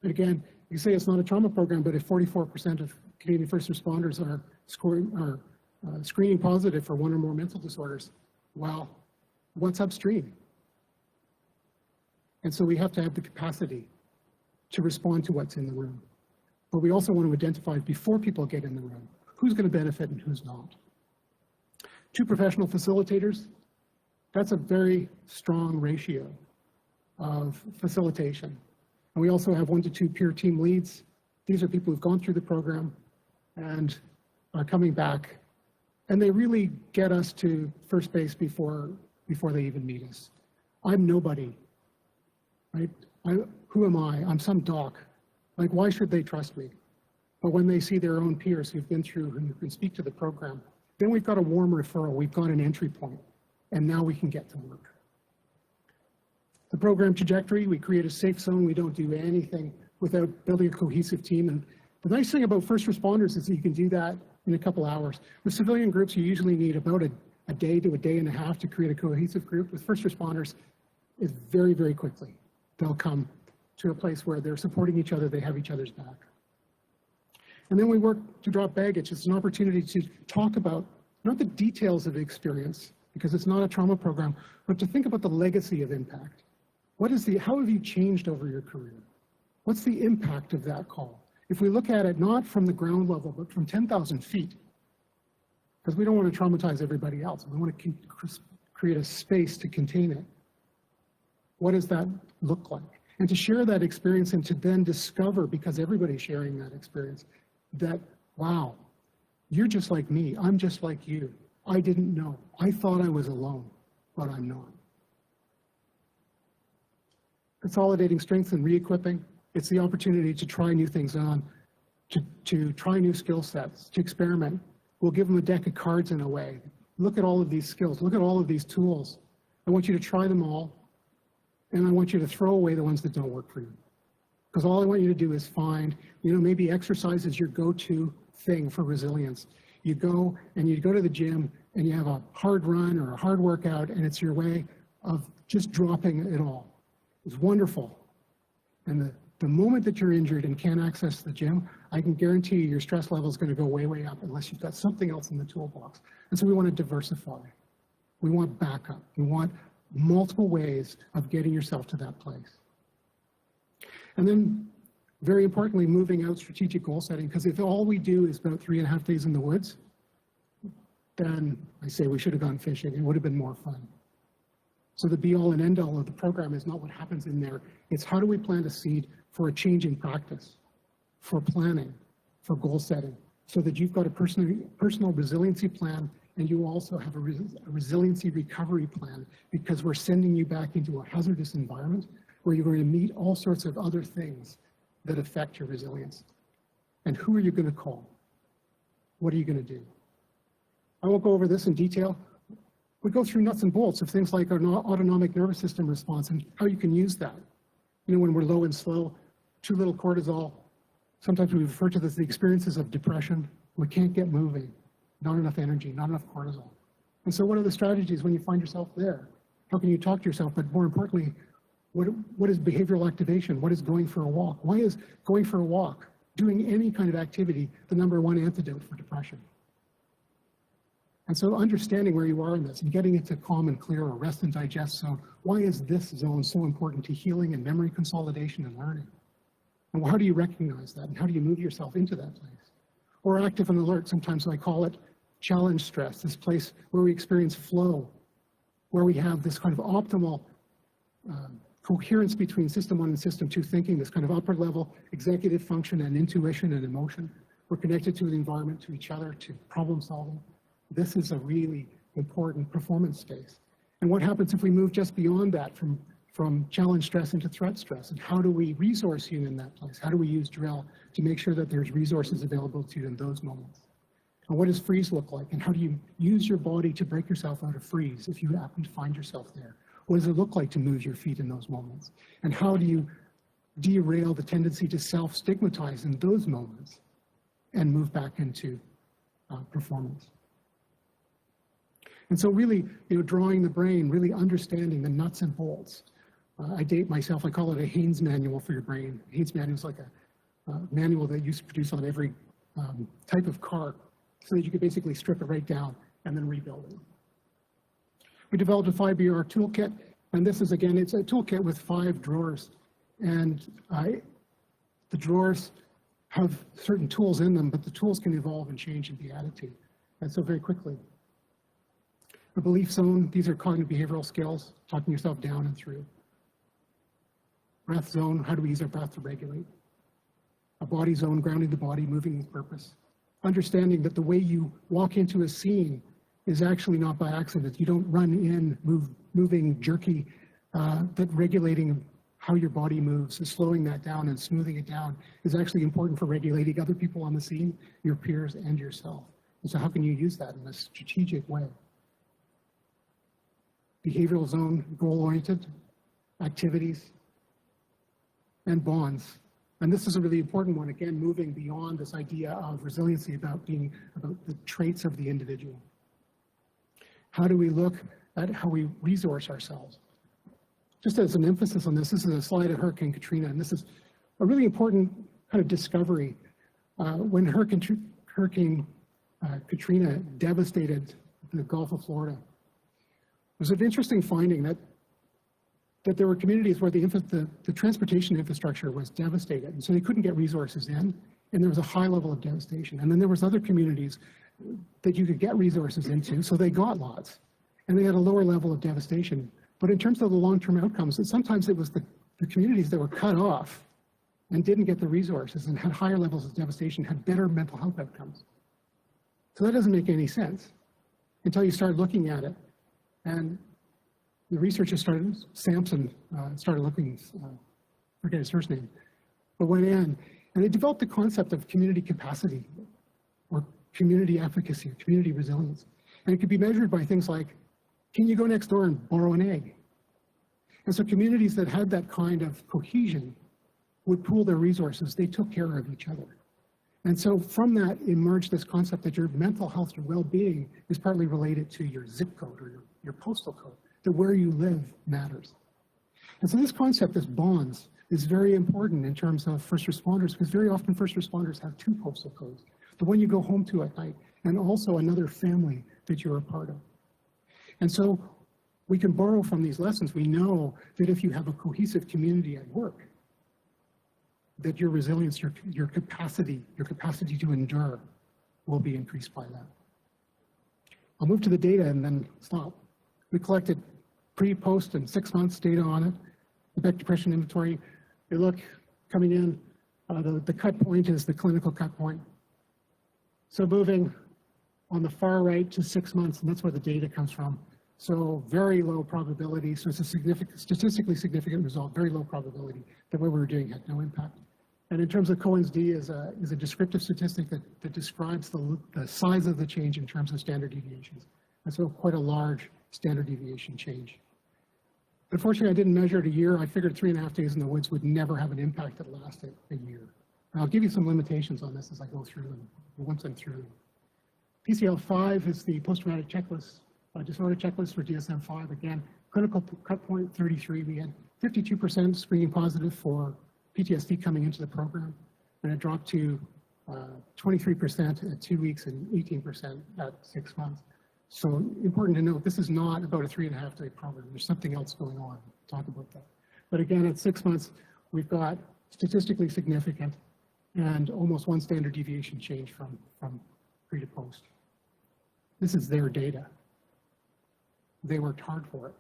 Speaker 4: And again, you say it's not a trauma program, but if 44% of Canadian first responders are screening positive for one or more mental disorders, well, what's upstream? And so we have to have the capacity to respond to what's in the room. But we also want to identify before people get in the room, who's going to benefit and who's not. 2 professional facilitators, that's a very strong ratio of facilitation. And we also have 1 to 2 peer team leads. These are people who've gone through the program and are coming back. And they really get us to first base before they even meet us. I'm nobody, right? Who am I? I'm some doc. Like, why should they trust me? But when they see their own peers who've been through, who can speak to the program, then we've got a warm referral. We've got an entry point, and now we can get to work. The program trajectory, we create a safe zone. We don't do anything without building a cohesive team. And the nice thing about first responders is that you can do that in a couple hours. With civilian groups, you usually need about a day to a day and a half to create a cohesive group. With first responders, it's very, very quickly. They'll come to a place where they're supporting each other, they have each other's back. And then we work to drop baggage. It's an opportunity to talk about not the details of the experience, because it's not a trauma program, but to think about the legacy of impact. How have you changed over your career? What's the impact of that call? If we look at it not from the ground level, but from 10,000 feet, because we don't want to traumatize everybody else. We want to create a space to contain it. What does that look like? And to share that experience and to then discover, because everybody's sharing that experience, that, wow, you're just like me. I'm just like you. I didn't know. I thought I was alone, but I'm not. Consolidating strengths and re-equipping. It's the opportunity to try new things on, to try new skill sets, to experiment. We'll give them a deck of cards in a way. Look at all of these skills. Look at all of these tools. I want you to try them all, and I want you to throw away the ones that don't work for you. Because all I want you to do is find, maybe exercise is your go-to thing for resilience. You go to the gym and you have a hard run or a hard workout, and it's your way of just dropping it all. It's wonderful. And the moment that you're injured and can't access the gym, I can guarantee you your stress level is going to go way, way up unless you've got something else in the toolbox. And so we want to diversify. We want backup. We want multiple ways of getting yourself to that place. And then, very importantly, moving out strategic goal setting, because if all we do is about 3.5 days in the woods, then I say we should have gone fishing. It would have been more fun. So the be-all and end-all of the program is not what happens in there. It's how do we plant a seed for a change in practice, for planning, for goal setting, so that you've got a personal resiliency plan, and you also have a resiliency recovery plan, because we're sending you back into a hazardous environment where you're going to meet all sorts of other things that affect your resilience. And who are you going to call? What are you going to do? I won't go over this in detail. We go through nuts and bolts of things like our autonomic nervous system response and how you can use that. When we're low and slow, too little cortisol. Sometimes we refer to this as the experiences of depression. We can't get moving, not enough energy, not enough cortisol. And so what are the strategies when you find yourself there? How can you talk to yourself? But more importantly, what is behavioral activation? What is going for a walk? Why is going for a walk, doing any kind of activity, the #1 antidote for depression? And so understanding where you are in this and getting into calm and clear or rest and digest zone. Why is this zone so important to healing and memory consolidation and learning? And how do you recognize that? And how do you move yourself into that place? Or active and alert, sometimes I call it challenge stress, this place where we experience flow, where we have this kind of optimal coherence between system 1 and system 2 thinking, this kind of upper level executive function and intuition and emotion. We're connected to the environment, to each other, to problem solving. This is a really important performance space. And what happens if we move just beyond that from challenge stress into threat stress? And how do we resource you in that place? How do we use drill to make sure that there's resources available to you in those moments? And what does freeze look like? And how do you use your body to break yourself out of freeze if you happen to find yourself there? What does it look like to move your feet in those moments? And how do you derail the tendency to self-stigmatize in those moments and move back into performance? And so really, drawing the brain, really understanding the nuts and bolts. I date myself, I call it a Haynes manual for your brain. Haynes manual is like a manual that you used to produce on every type of car, so that you could basically strip it right down and then rebuild it. We developed a 5BR toolkit, and this is, again, it's a toolkit with 5 drawers. And the drawers have certain tools in them, but the tools can evolve and change and be added to. And so very quickly. The belief zone, these are cognitive behavioral skills, talking yourself down and through. Breath zone, how do we use our breath to regulate? A body zone, grounding the body, moving with purpose. Understanding that the way you walk into a scene is actually not by accident. You don't run in moving jerky, that regulating how your body moves, and slowing that down and smoothing it down is actually important for regulating other people on the scene, your peers and yourself. And so how can you use that in a strategic way? Behavioral zone, goal-oriented activities and bonds. And this is a really important one, again, moving beyond this idea of resiliency about the traits of the individual. How do we look at how we resource ourselves? Just as an emphasis on this is a slide of Hurricane Katrina, and this is a really important kind of discovery. When Hurricane Katrina devastated the Gulf of Florida, was an interesting finding that there were communities where the transportation infrastructure was devastated, and so they couldn't get resources in, and there was a high level of devastation. And then there was other communities that you could get resources into, so they got lots, and they had a lower level of devastation. But in terms of the long-term outcomes, and sometimes it was the communities that were cut off and didn't get the resources and had higher levels of devastation had better mental health outcomes. So that doesn't make any sense until you start looking at it. And the researchers Sampson started looking, forget his first name, but went in and they developed the concept of community capacity or community efficacy, or community resilience. And it could be measured by things like, can you go next door and borrow an egg? And so communities that had that kind of cohesion would pool their resources. They took care of each other. And so from that emerged this concept that your mental health and well-being is partly related to your zip code or your postal code, that where you live matters. And so this concept, this bonds, is very important in terms of first responders, because very often first responders have two postal codes, the one you go home to at night, and also another family that you're a part of. And so we can borrow from these lessons. We know that if you have a cohesive community at work, that your resilience, your capacity to endure will be increased by that. I'll move to the data and then stop. We collected pre, post, and 6 months data on it. The Beck Depression Inventory, you look coming in, the cut point is the clinical cut point. So moving on the far right to 6 months, and that's where the data comes from. So very low probability, so it's a statistically significant result, very low probability that what we were doing had no impact. And in terms of Cohen's d is a descriptive statistic that describes the size of the change in terms of standard deviations. And so quite a large standard deviation change. Unfortunately, I didn't measure it a year. I figured 3.5 days in the woods would never have an impact that lasted a year. And I'll give you some limitations on this as I go through them, once I'm through. PCL5 is the post-traumatic checklist, disorder checklist for DSM-5. Again, clinical cut point 33. We had 52% screening positive for PTSD coming into the program, and it dropped to 23% at 2 weeks and 18% at 6 months. So important to note, this is not about a 3.5 day program. There's something else going on. We'll talk about that. But again, at 6 months, we've got statistically significant and almost one standard deviation change from pre to post. This is their data. They worked hard for it.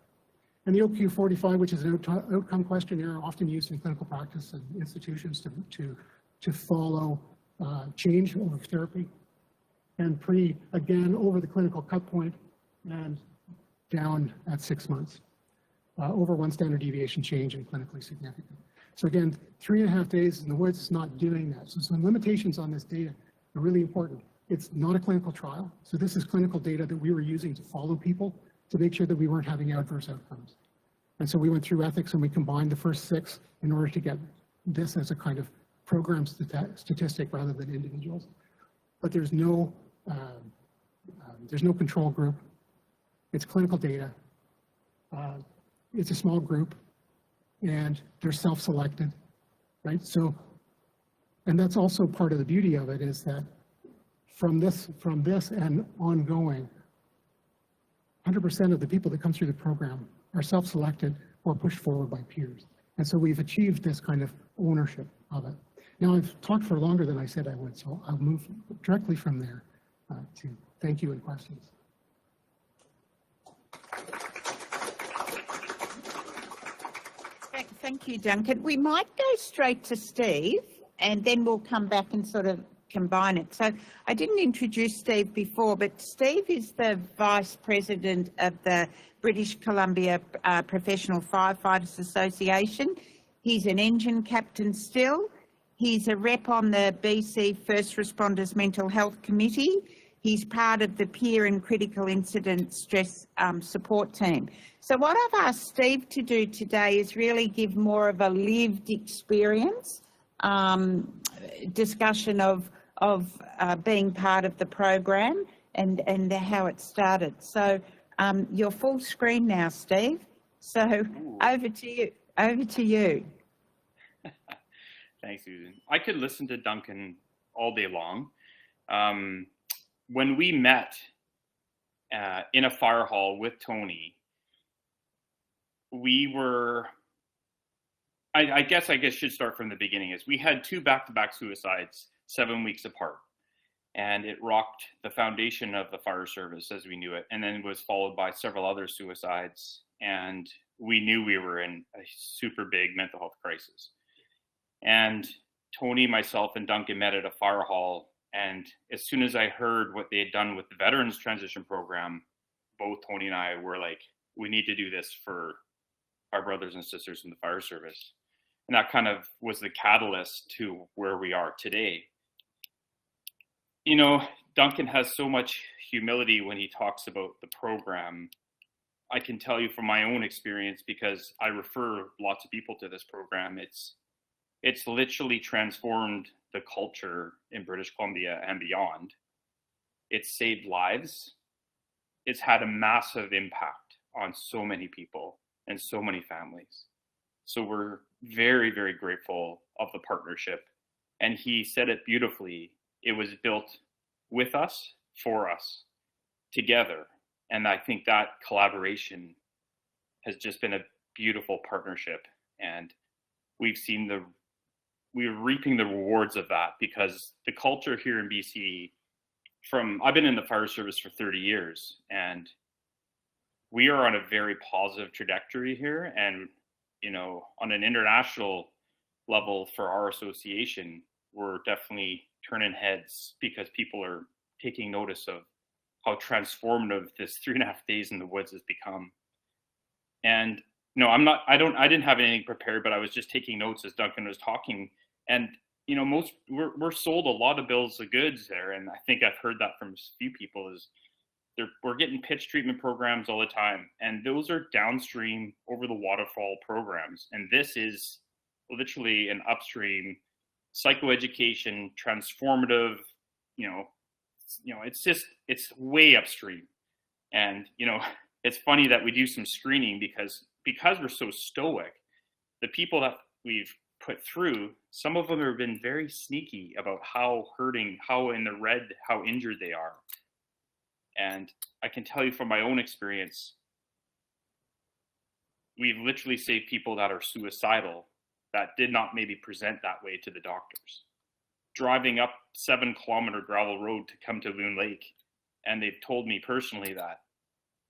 Speaker 4: And the OQ45, which is an outcome questionnaire often used in clinical practice and institutions to follow change over therapy. And pre, again, over the clinical cut point and down at 6 months. Over one standard deviation change and clinically significant. So again, 3.5 days in the woods is not doing that. So some limitations on this data are really important. It's not a clinical trial. So this is clinical data that we were using to follow people to make sure that we weren't having adverse outcomes. And so we went through ethics and we combined the first 6 in order to get this as a kind of program statistic rather than individuals. But there's no control group. It's clinical data. It's a small group, and they're self-selected, right? So, and that's also part of the beauty of it is that from this and ongoing, 100% of the people that come through the program are self-selected or pushed forward by peers. And so we've achieved this kind of ownership of it. Now I've talked for longer than I said I would, so I'll move directly from there to thank you and questions.
Speaker 3: Thank you, Duncan. We might go straight to Steve and then we'll come back and sort of combine it. So I didn't introduce Steve before, but Steve is the Vice President of the British Columbia Professional Firefighters Association. He's an engine captain still. He's a rep on the BC First Responders Mental Health Committee. He's part of the Peer and Critical Incident Stress Support Team. So what I've asked Steve to do today is really give more of a lived experience discussion of being part of the program and how it started. So you're full screen now, Steve. So over to you. Over to you.
Speaker 5: Thanks, Susan. I could listen to Duncan all day long. When we met in a fire hall with Tony, we were, I guess should start from the beginning, is we had 2 back-to-back suicides 7 weeks apart. And it rocked the foundation of the fire service as we knew it. And then it was followed by several other suicides. And we knew we were in a super big mental health crisis. And Tony, myself, and Duncan met at a fire hall. And as soon as I heard what they had done with the Veterans Transition Program, both Tony and I were like, we need to do this for our brothers and sisters in the fire service. And that kind of was the catalyst to where we are today. You know, Duncan has so much humility when he talks about the program. I can tell you from my own experience, because I refer lots of people to this program, it's literally transformed the culture in British Columbia and beyond. It's saved lives. It's had a massive impact on so many people and so many families. So we're very, very grateful of the partnership. And he said it beautifully. It was built with us, for us, together. And I think that collaboration has just been a beautiful partnership. And we're reaping the rewards of that, because the culture here in BC, I've been in the fire service for 30 years, and we are on a very positive trajectory here. And, you know, on an international level for our association, we're definitely turning heads, because people are taking notice of how transformative this 3.5 days in the woods has become. And no, I didn't have anything prepared, but I was just taking notes as Duncan was talking. And, you know, we're sold a lot of bills of goods there. And I think I've heard that from a few people, is we're getting pitch treatment programs all the time. And those are downstream over the waterfall programs. And this is literally an upstream psychoeducation, transformative, it's way upstream. And, you know, it's funny that we do some screening, because we're so stoic, the people that we've put through, some of them have been very sneaky about how hurting, how in the red, how injured they are. And I can tell you from my own experience, we've literally saved people that are suicidal, that did not maybe present that way to the doctors. Driving up 7-kilometer gravel road to come to Loon Lake, and they've told me personally that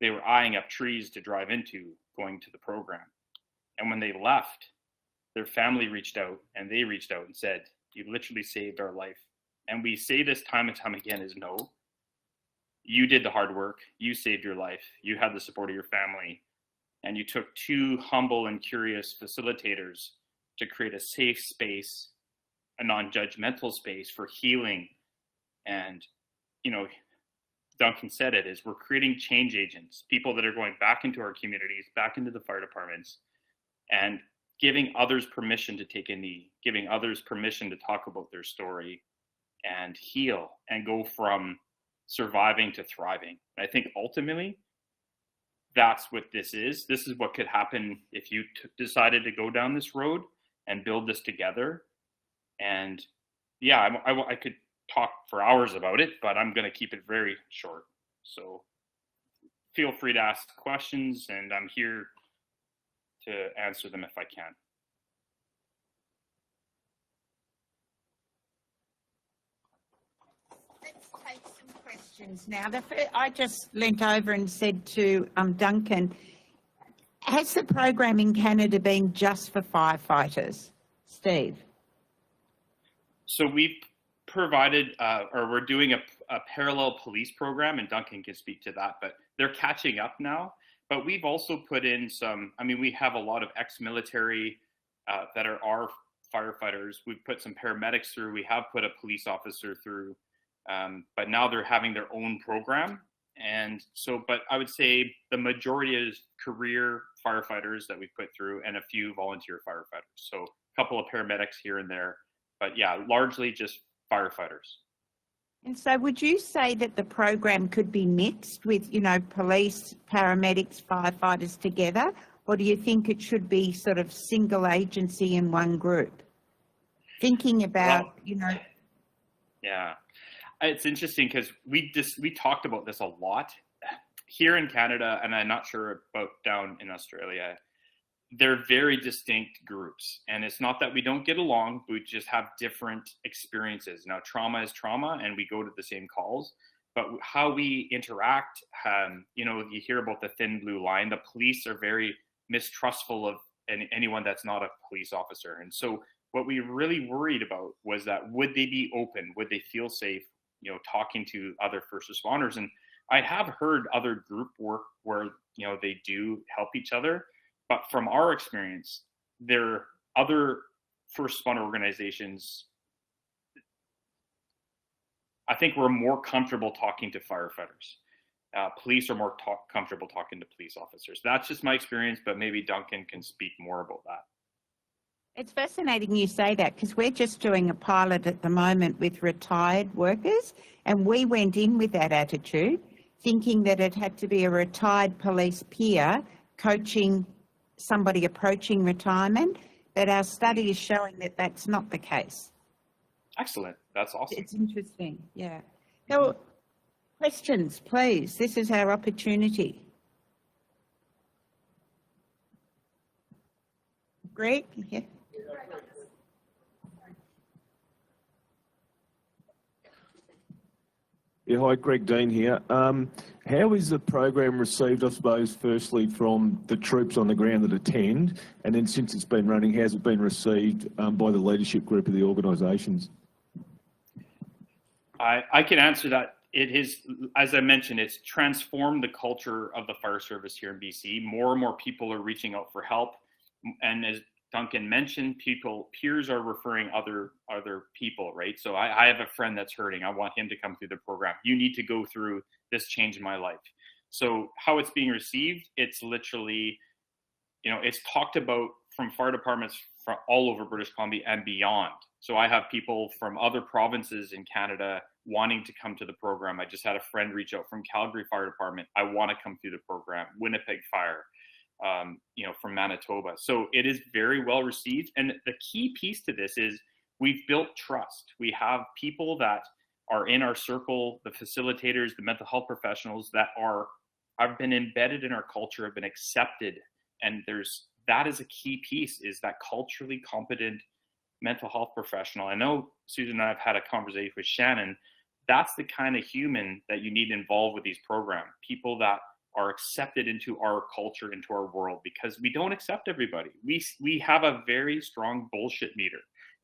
Speaker 5: they were eyeing up trees to drive into going to the program. And when they left, their family reached out, and they reached out and said, "You literally saved our life." And we say this time and time again, is no, you did the hard work, you saved your life, you had the support of your family, and you took 2 humble and curious facilitators to create a safe space, a non-judgmental space for healing. And, you know, Duncan said it, is we're creating change agents, people that are going back into our communities, back into the fire departments, and giving others permission to take a knee, giving others permission to talk about their story and heal and go from surviving to thriving. I think ultimately that's what this is. This is what could happen if you decided to go down this road and build this together. And yeah, I could talk for hours about it, but I'm going to keep it very short. So feel free to ask questions, and I'm here to answer them if I can.
Speaker 3: Let's take some questions now. I just leant over and said to Duncan, has the program in Canada been just for firefighters? Steve?
Speaker 5: So we've provided, or we're doing a parallel police program, and Duncan can speak to that, but they're catching up now. But we've also put in some, we have a lot of ex-military that are our firefighters. We've put some paramedics through. We have put a police officer through, but now they're having their own program. And so, but I would say the majority is career firefighters that we've put through, and a few volunteer firefighters. So a couple of paramedics here and there, but yeah, largely just firefighters.
Speaker 3: And so would you say that the program could be mixed with, police, paramedics, firefighters together? Or do you think it should be sort of single agency in one group? Thinking about,
Speaker 5: Yeah, it's interesting because we talked about this a lot here in Canada, and I'm not sure about down in Australia. they're very distinct groups. And it's not that we don't get along, we just have different experiences. Now, trauma is trauma, and we go to the same calls, but how we interact, you know, you hear about the thin blue line. The police are very mistrustful of anyone that's not a police officer. And so what we really worried about was that, would they be open? Would they feel safe, you know, talking to other first responders? And I have heard other group work where, you know, they do help each other. But from our experience, there are other first responder organizations, I think we're more comfortable talking to firefighters. Police are more comfortable talking to police officers. That's just my experience, but maybe Duncan can speak more about that.
Speaker 3: It's fascinating you say that, because we're just doing a pilot at the moment with retired workers, and we went in with that attitude, thinking that it had to be a retired police peer coaching somebody approaching retirement, but our study is showing that that's not the case.
Speaker 5: Excellent. That's awesome.
Speaker 3: It's interesting, yeah. So, questions, please. This is our opportunity. Greg? Yeah.
Speaker 6: Yeah, hi, Greg Dean here. How is the program received, I suppose, firstly from the troops on the ground that attend, and then since it's been running, how's it been received by the leadership group of the organisations?
Speaker 5: I can answer that. It is, as I mentioned, it's transformed the culture of the fire service here in BC. More and more people are reaching out for help. And as Duncan mentioned, peers are referring other people, right? So I have a friend that's hurting. I want him to come through the program. You need to go through this, change my life. So how it's being received, it's literally, you know, it's talked about from fire departments from all over British Columbia and beyond. So I have people from other provinces in Canada wanting to come to the program. I just had a friend reach out from Calgary Fire Department. I want to come through the program. Winnipeg Fire, you know, from Manitoba. So it is very well received. And the key piece to this is we've built trust. We have people that are in our circle, the facilitators, the mental health professionals that have been embedded in our culture, have been accepted. And that is a key piece, is that culturally competent mental health professional. I know Susan and I have had a conversation with Shannon. That's the kind of human that you need involved with these programs. People that are accepted into our culture, into our world, because we don't accept everybody. We have a very strong bullshit meter.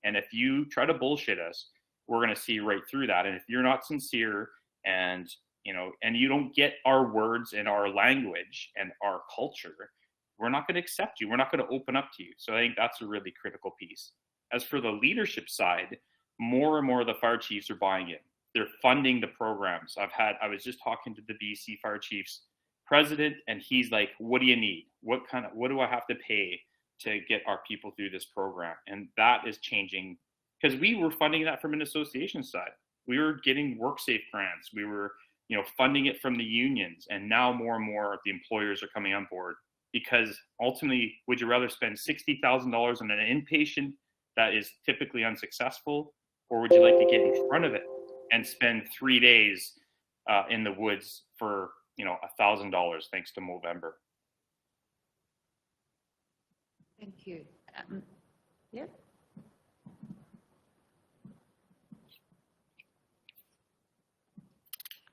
Speaker 5: And if you try to bullshit us, we're going to see right through that. And if you're not sincere and, you know, and you don't get our words and our language and our culture, we're not going to accept you. We're not going to open up to you. So I think that's a really critical piece. As for the leadership side, more and more of the fire chiefs are buying in. They're funding the programs. I was just talking to the BC Fire Chiefs president, and he's like, what do you need? What do I have to pay to get our people through this program? And that is changing, because we were funding that from an association side. We were getting WorkSafe grants. We were, you know, funding it from the unions, and now more and more of the employers are coming on board, because ultimately, would you rather spend $60,000 on an inpatient that is typically unsuccessful, or would you like to get in front of it and spend 3 days in the woods for, you know, $1,000 thanks to Movember?
Speaker 3: Thank you. Yep.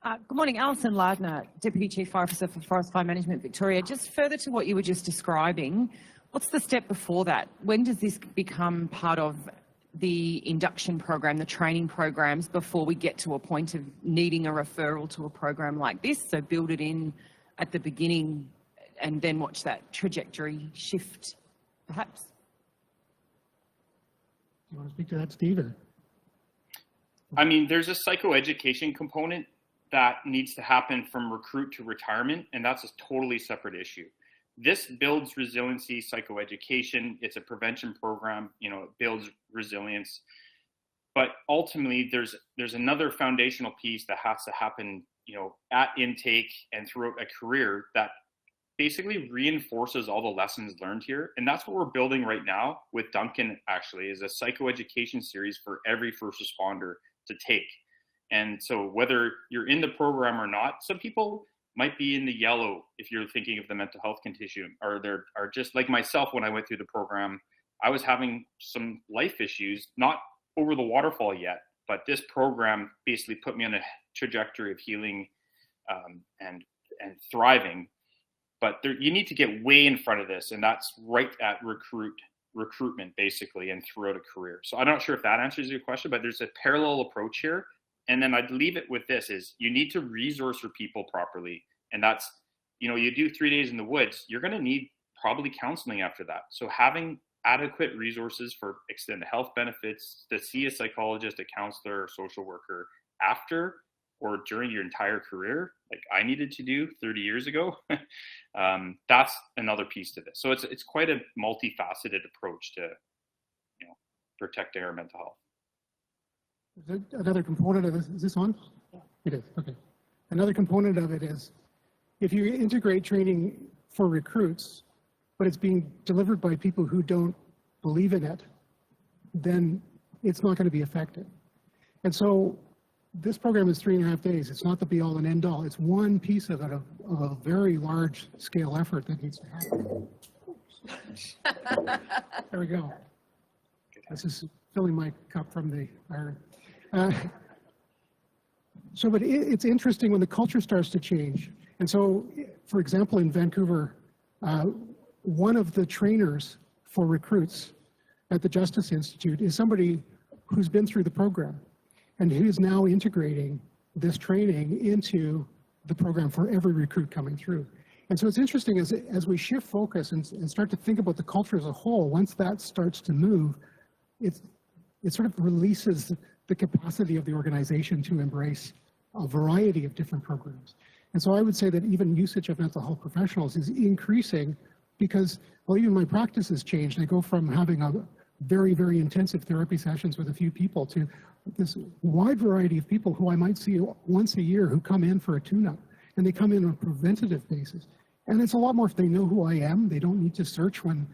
Speaker 7: Good morning, Alison Lardner, Deputy Chief Fire Officer for Forest Fire Management Victoria. Just further to what you were just describing, what's the step before that? When does this become part of the induction program, the training programs, before we get to a point of needing a referral to a program like this? So build it in at the beginning and then watch that trajectory shift, perhaps.
Speaker 4: You want to speak to that, Steve? Or?
Speaker 5: I mean, there's a psychoeducation component that needs to happen from recruit to retirement, and that's a totally separate issue. This builds resiliency, psychoeducation. It's a prevention program, you know, it builds resilience. But ultimately, there's another foundational piece that has to happen, you know, at intake and throughout a career that basically reinforces all the lessons learned here. And that's what we're building right now with Duncan, actually, is a psychoeducation series for every first responder to take. And so whether you're in the program or not, some people might be in the yellow if you're thinking of the mental health continuum, or there are just like myself when I went through the program, I was having some life issues, not over the waterfall yet, but this program basically put me on a trajectory of healing and thriving. But you need to get way in front of this, and that's right at recruitment basically, and throughout a career. So I'm not sure if that answers your question, but there's a parallel approach here. And then I'd leave it with this: is you need to resource your people properly, and that's, you do 3 days in the woods, you're going to need probably counseling after that. So having adequate resources for extended health benefits, to see a psychologist, a counselor, or social worker after or during your entire career, like I needed to do 30 years ago, that's another piece to this. So it's quite a multifaceted approach to, protecting our mental health.
Speaker 4: Is it another component of this? Is this on? Yeah. It is, okay. Another component of it is, if you integrate training for recruits, but it's being delivered by people who don't believe in it, then it's not going to be effective. And so this program is 3.5 days. It's not the be all and end all. It's one piece of it, of a very large scale effort that needs to happen. There we go. This is filling my cup from the iron. But it's interesting when the culture starts to change. And so, for example, in Vancouver, one of the trainers for recruits at the Justice Institute is somebody who's been through the program, and who is now integrating this training into the program for every recruit coming through. And so it's interesting as we shift focus and start to think about the culture as a whole, once that starts to move, it sort of releases the capacity of the organization to embrace a variety of different programs. And so I would say that even usage of mental health professionals is increasing because, well, even my practice has changed. I go from having a very, very intensive therapy sessions with a few people to this wide variety of people who I might see once a year who come in for a tune-up, and they come in on a preventative basis. And it's a lot more if they know who I am. They don't need to search when,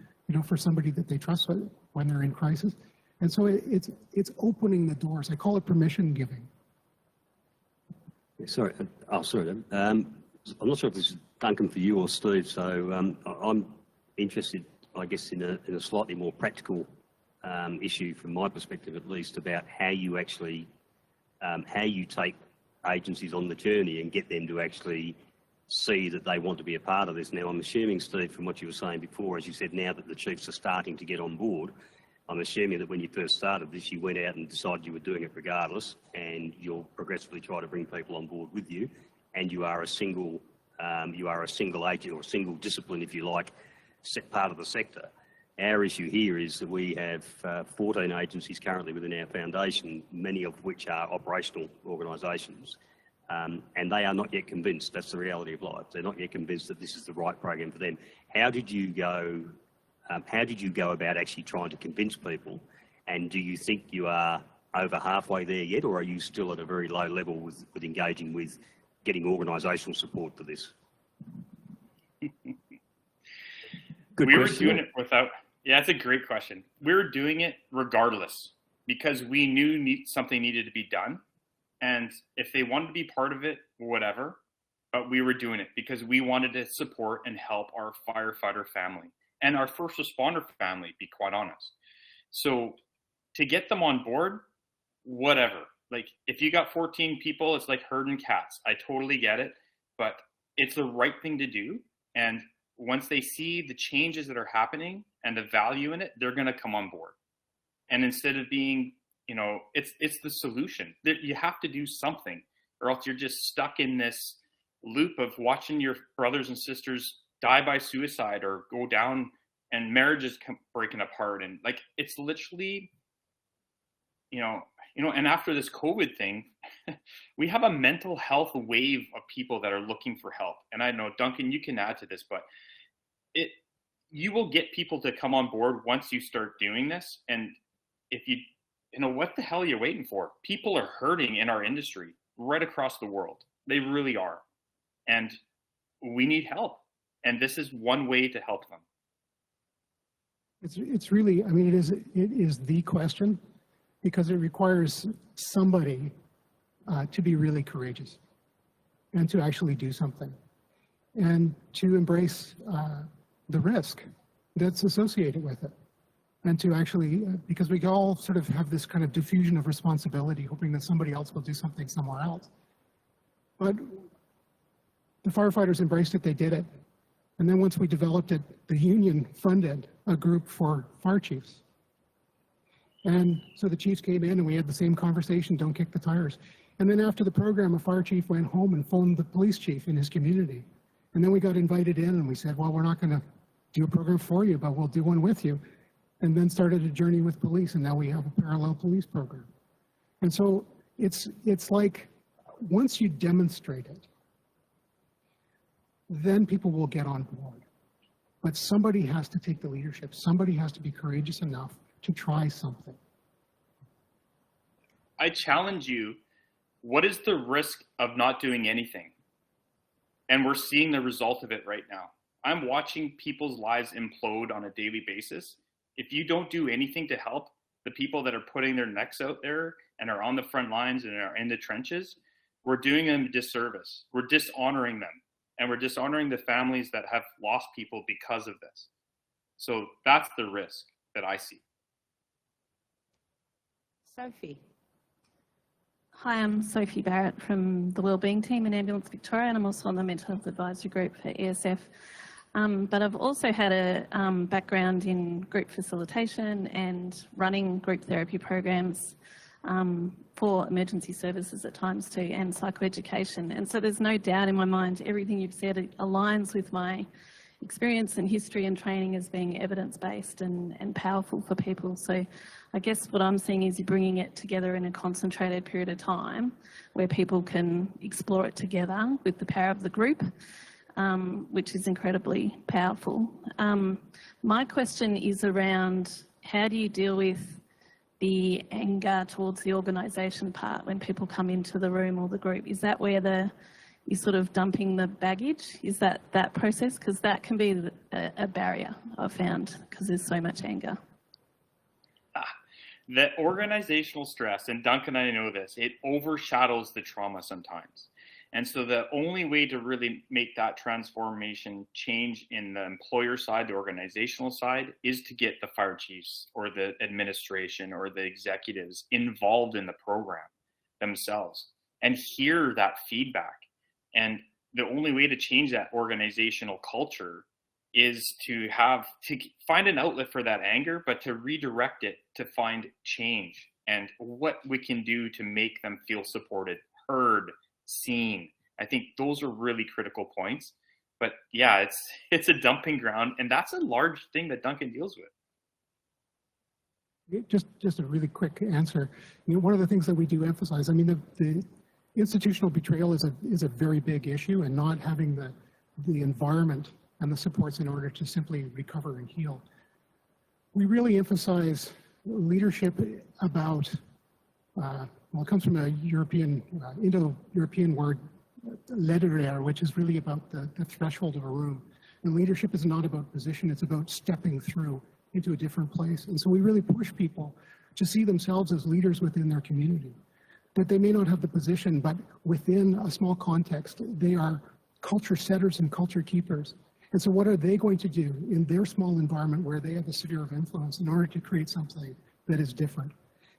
Speaker 4: for somebody that they trust when they're in crisis. And so it's opening the doors. I call it permission giving.
Speaker 2: Sorry. Oh, sorry. I'm not sure if this is Duncan for you or Steve. So I'm interested, I guess, in a slightly more practical issue from my perspective, at least, about how you actually, how you take agencies on the journey and get them to actually see that they want to be a part of this. Now, I'm assuming, Steve, from what you were saying before, as you said, now that the chiefs are starting to get on board, I'm assuming that when you first started this, you went out and decided you were doing it regardless, and you'll progressively try to bring people on board with you, and you are a single agent or a single discipline, if you like, set part of the sector. Our issue here is that we have 14 agencies currently within our foundation, many of which are operational organisations, and they are not yet convinced. That's the reality of life. They're not yet convinced that this is the right program for them. How did you go about actually trying to convince people? And do you think you are over halfway there yet, or are you still at a very low level with engaging with getting organisational support for this? Good
Speaker 5: we
Speaker 2: question.
Speaker 5: were doing it without. Yeah, that's a great question. We were doing it regardless because we knew something needed to be done. And if they wanted to be part of it, whatever, but we were doing it because we wanted to support and help our firefighter family and our first responder family, be quite honest. So to get them on board, whatever. Like if you got 14 people, it's like herding cats. I totally get it, but it's the right thing to do. And once they see the changes that are happening and the value in it, they're going to come on board. And instead of being, it's the solution. You have to do something, or else you're just stuck in this loop of watching your brothers and sisters die by suicide or go down, and marriages breaking apart. And like, it's literally, and after this COVID thing, we have a mental health wave of people that are looking for help. And I know, Duncan, you can add to this, but you will get people to come on board once you start doing this. And if what the hell are you waiting for? People are hurting in our industry right across the world. They really are. And we need help. And this is one way to help them.
Speaker 4: It's really, it is the question, because it requires somebody to be really courageous and to actually do something. and to embrace the risk that's associated with it. And to actually, because we all sort of have this kind of diffusion of responsibility, hoping that somebody else will do something somewhere else. But the firefighters embraced it, they did it. And then once we developed it, the union funded a group for fire chiefs. And so the chiefs came in and we had the same conversation, don't kick the tires. And then after the program, a fire chief went home and phoned the police chief in his community. And then we got invited in and we said, well, we're not gonna do a program for you, but we'll do one with you. And then started a journey with police, and now we have a parallel police program. And so it's like, once you demonstrate it, then people will get on board. But somebody has to take the leadership. Somebody has to be courageous enough to try something.
Speaker 5: I challenge you, what is the risk of not doing anything? And we're seeing the result of it right now. I'm watching people's lives implode on a daily basis. If you don't do anything to help the people that are putting their necks out there and are on the front lines and are in the trenches, we're doing them a disservice. We're dishonoring them, and we're dishonoring the families that have lost people because of this. So that's the risk that I see.
Speaker 3: Sophie.
Speaker 8: Hi, I'm Sophie Barrett from the Wellbeing Team in Ambulance Victoria, and I'm also on the Mental Health Advisory Group for ESF. But I've also had a background in group facilitation and running group therapy programs for emergency services at times too, and psychoeducation. And so there's no doubt in my mind, everything you've said aligns with my experience and history and training as being evidence-based and powerful for people. So I guess what I'm seeing is you're bringing it together in a concentrated period of time where people can explore it together with the power of the group. Which is incredibly powerful. My question is around how do you deal with the anger towards the organisation part when people come into the room or the group? Is that where you're sort of dumping the baggage? Is that process? Because that can be a barrier, I've found, because there's so much anger.
Speaker 5: The organizational stress, and Duncan and I know this, it overshadows the trauma sometimes. And so the only way to really make that transformation change in the employer side, the organizational side, is to get the fire chiefs or the administration or the executives involved in the program themselves and hear that feedback. And the only way to change that organizational culture is to find an outlet for that anger, but to redirect it to find change and what we can do to make them feel supported, heard, seen. I think those are really critical points. But yeah, it's a dumping ground, and that's a large thing that Duncan deals with.
Speaker 4: Just a really quick answer. You know, one of the things that we do emphasize, I mean, the institutional betrayal is a very big issue, and not having the environment and the supports in order to simply recover and heal. We really emphasize leadership about, well, it comes from a European, Indo-European word, lederair, which is really about the threshold of a room. And leadership is not about position, it's about stepping through into a different place. And so we really push people to see themselves as leaders within their community. That they may not have the position, but within a small context, they are culture setters and culture keepers. And so what are they going to do in their small environment where they have a sphere of influence in order to create something that is different?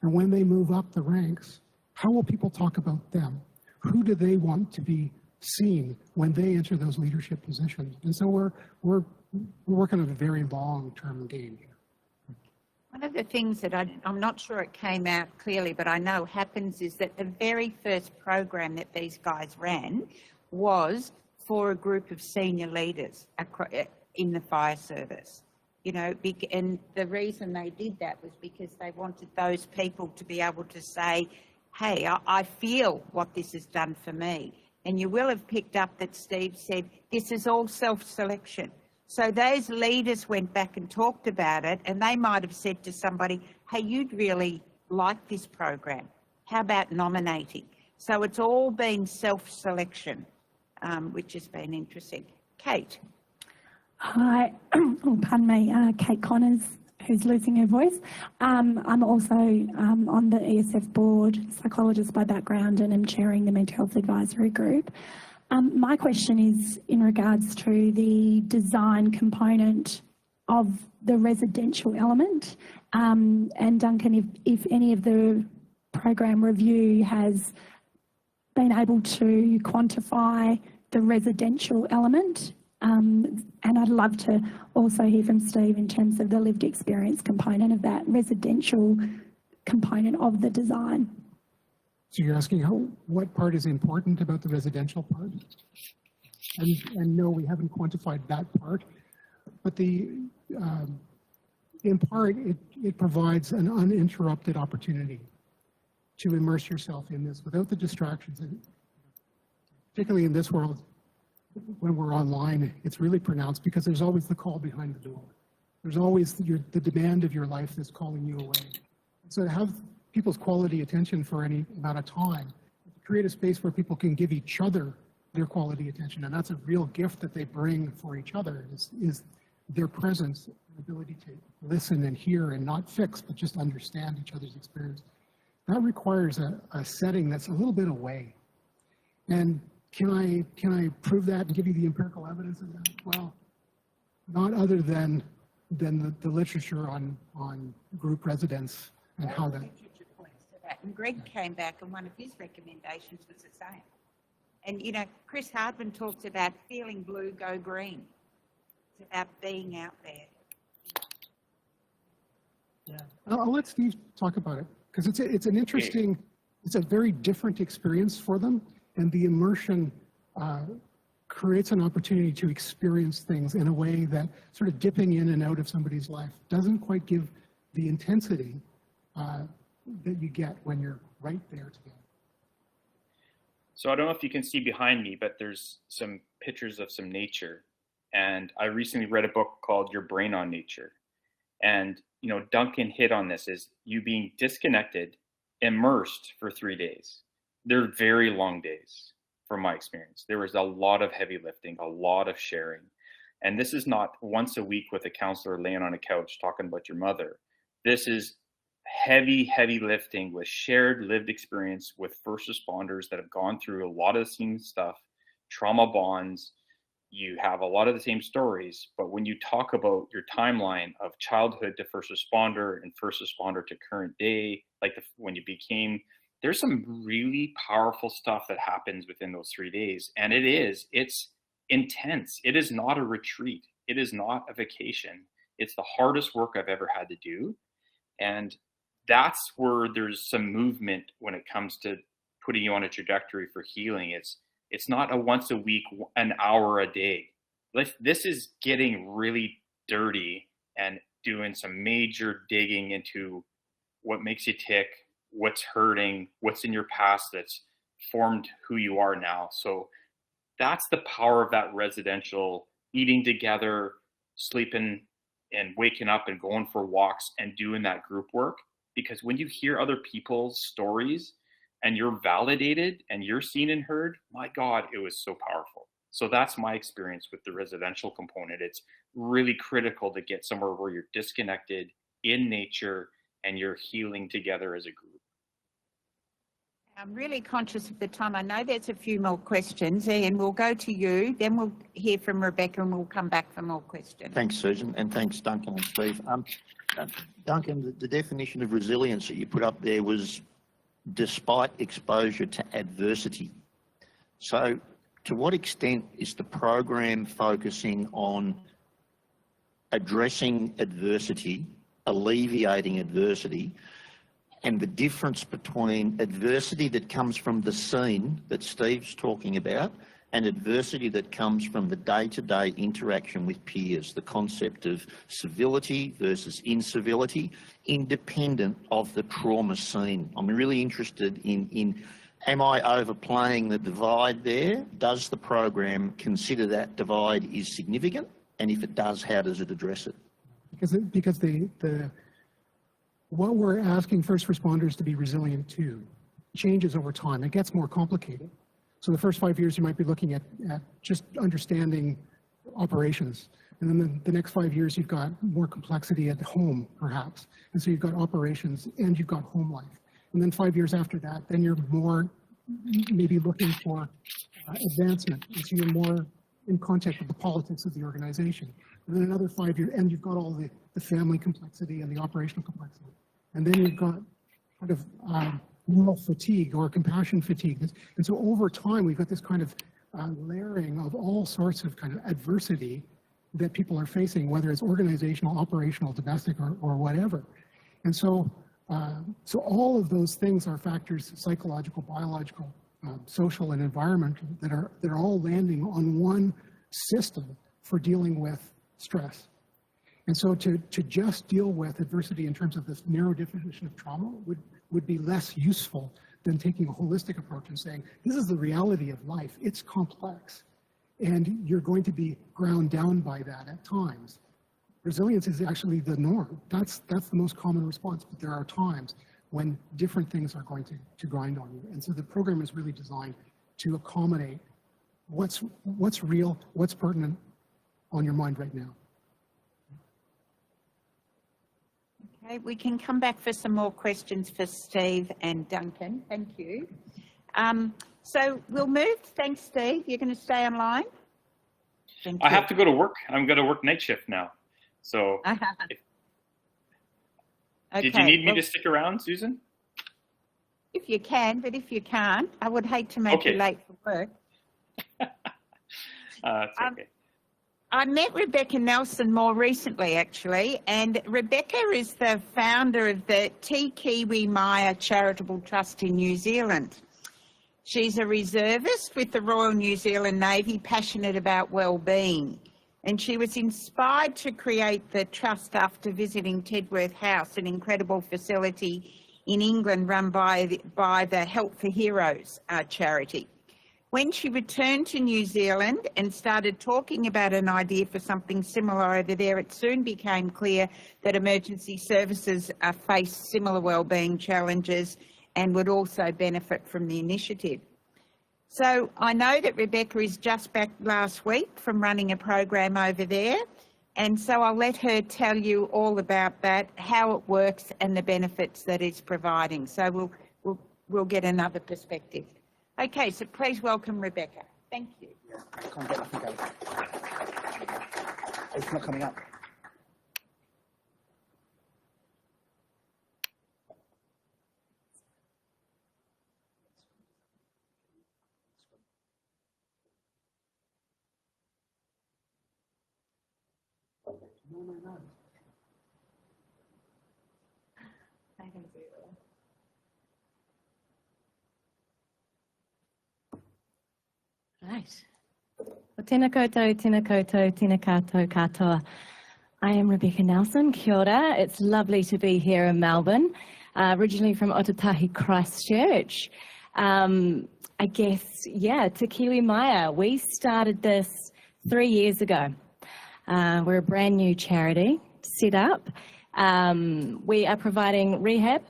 Speaker 4: And when they move up the ranks, how will people talk about them? Who do they want to be seen when they enter those leadership positions? And so we're working on a very long-term game here.
Speaker 3: One of the things that I'm not sure it came out clearly, but I know happens, is that the very first program that these guys ran was for a group of senior leaders in the fire service. You know, and the reason they did that was because they wanted those people to be able to say, hey, I feel what this has done for me. And you will have picked up that Steve said, this is all self-selection. So those leaders went back and talked about it, and they might have said to somebody, hey, you'd really like this program. How about nominating? So it's all been self-selection, which has been interesting. Kate.
Speaker 9: Hi, oh, pardon me, Kate Connors, who's losing her voice. I'm also on the ESF board, psychologist by background, and am chairing the Mental Health Advisory Group. My question is in regards to the design component of the residential element. And Duncan, if any of the program review has been able to quantify the residential element, and I'd love to also hear from Steve in terms of the lived experience component of that residential component of the design.
Speaker 4: So you're asking what part is important about the residential part? And no, we haven't quantified that part, but in part, it provides an uninterrupted opportunity to immerse yourself in this without the distractions. And particularly in this world, when we're online, it's really pronounced because there's always the call behind the door. There's always the demand of your life that's calling you away. So to have people's quality attention for any amount of time, create a space where people can give each other their quality attention, and that's a real gift that they bring for each other, is their presence, the ability to listen and hear and not fix, but just understand each other's experience. That requires a setting that's a little bit away. And can I prove that and give you the empirical evidence of that? Well, not other than the literature on group residence and how that.
Speaker 3: And Greg came back and one of his recommendations was the same. And, you know, Chris Hardman talks about feeling blue, go green. It's about being out there.
Speaker 4: Yeah, I'll let Steve talk about it because it's an interesting, it's a very different experience for them, and the immersion creates an opportunity to experience things in a way that sort of dipping in and out of somebody's life doesn't quite give the intensity that you get when you're right there together.
Speaker 5: So I don't know if you can see behind me, but there's some pictures of some nature. And I recently read a book called Your Brain on Nature. And, you know, Duncan hit on this, is you being disconnected, immersed for 3 days. They're very long days from my experience. There was a lot of heavy lifting, a lot of sharing. And this is not once a week with a counselor laying on a couch talking about your mother. This is heavy, heavy lifting with shared lived experience with first responders that have gone through a lot of the same stuff, trauma bonds. You have a lot of the same stories, but when you talk about your timeline of childhood to first responder and first responder to current day, like when you became, there's some really powerful stuff that happens within those 3 days. And it's intense. It is not a retreat. It is not a vacation. It's the hardest work I've ever had to do. And that's where there's some movement when it comes to putting you on a trajectory for healing. It's not a once a week, an hour a day. This is getting really dirty and doing some major digging into what makes you tick, what's hurting, what's in your past that's formed who you are now. So that's the power of that residential eating together, sleeping and waking up and going for walks and doing that group work. Because when you hear other people's stories and you're validated and you're seen and heard, my God, it was so powerful. So that's my experience with the residential component. It's really critical to get somewhere where you're disconnected in nature and you're healing together as a group.
Speaker 3: I'm really conscious of the time. I know there's a few more questions, and we'll go to you, then we'll hear from Rebecca and we'll come back for more questions.
Speaker 10: Thanks, Susan, and thanks, Duncan and Steve. Duncan, the definition of resilience that you put up there was despite exposure to adversity. So to what extent is the program focusing on addressing adversity, alleviating adversity, and the difference between adversity that comes from the scene that Steve's talking about and adversity that comes from the day-to-day interaction with peers, the concept of civility versus incivility, independent of the trauma scene? I'm really interested in am I overplaying the divide there? Does the program consider that divide is significant? And if it does, how does it address it?
Speaker 4: Because what we're asking first responders to be resilient to changes over time. It gets more complicated. So the first 5 years, you might be looking at just understanding operations. And then the next 5 years, you've got more complexity at home, perhaps. And so you've got operations and you've got home life. And then 5 years after that, then you're more maybe looking for advancement, and so you're more in contact with the politics of the organization. And then another 5 years, and you've got all the family complexity and the operational complexity. And then you've got kind of moral fatigue or compassion fatigue. And so over time, we've got this kind of layering of all sorts of kind of adversity that people are facing, whether it's organizational, operational, domestic, or whatever. And so, so all of those things are factors, psychological, biological, social, and environmental, that are all landing on one system for dealing with stress. And so to just deal with adversity in terms of this narrow definition of trauma would be less useful than taking a holistic approach and saying, this is the reality of life. It's complex. And you're going to be ground down by that at times. Resilience is actually the norm. That's the most common response, but there are times when different things are going to grind on you. And so the program is really designed to accommodate what's real, what's pertinent on your mind right now.
Speaker 3: Okay, we can come back for some more questions for Steve and Duncan. Thank you. So we'll move. Thanks, Steve. You're going to stay online?
Speaker 5: I have to go to work. I'm going to work night shift now. So did you need me to stick around, Susan?
Speaker 3: If you can, but if you can't, I would hate to make you late for work.
Speaker 5: It's okay.
Speaker 3: I met Rebecca Nelson more recently, actually, and Rebecca is the founder of the Te Kiwi Maya Charitable Trust in New Zealand. She's a reservist with the Royal New Zealand Navy, passionate about well-being, and she was inspired to create the trust after visiting Tedworth House, an incredible facility in England run by the Help for Heroes charity. When she returned to New Zealand and started talking about an idea for something similar over there, it soon became clear that emergency services face similar wellbeing challenges and would also benefit from the initiative. So I know that Rebecca is just back last week from running a program over there, and so I'll let her tell you all about that, how it works and the benefits that it's providing. So we'll get another perspective. Okay, so please welcome Rebecca. Thank you.
Speaker 11: It's not coming up. No.
Speaker 3: I can do it.
Speaker 12: Right. Well, tēnā koutou, tēnā koutou, tēnā kātou katoa. I am Rebecca Nelson. Kia ora. It's lovely to be here in Melbourne, originally from Otatahi, Christchurch. I guess, yeah, Te Kiwi Maya. We started this 3 years ago. We're a brand new charity set up. We are providing rehab.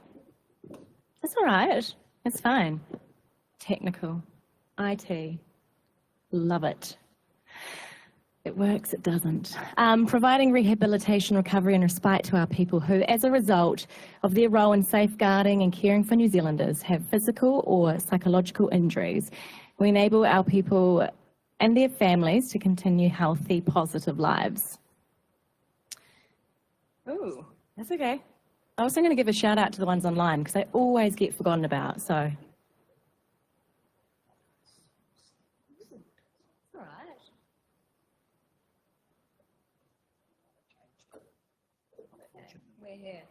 Speaker 12: That's all right. It's fine. Technical. IT. Love it. It works, it doesn't. Providing rehabilitation, recovery and respite to our people who, as a result of their role in safeguarding and caring for New Zealanders, have physical or psychological injuries. We enable our people and their families to continue healthy, positive lives. Ooh, that's okay. I was also going to give a shout out to the ones online because they always get forgotten about, so. We're here.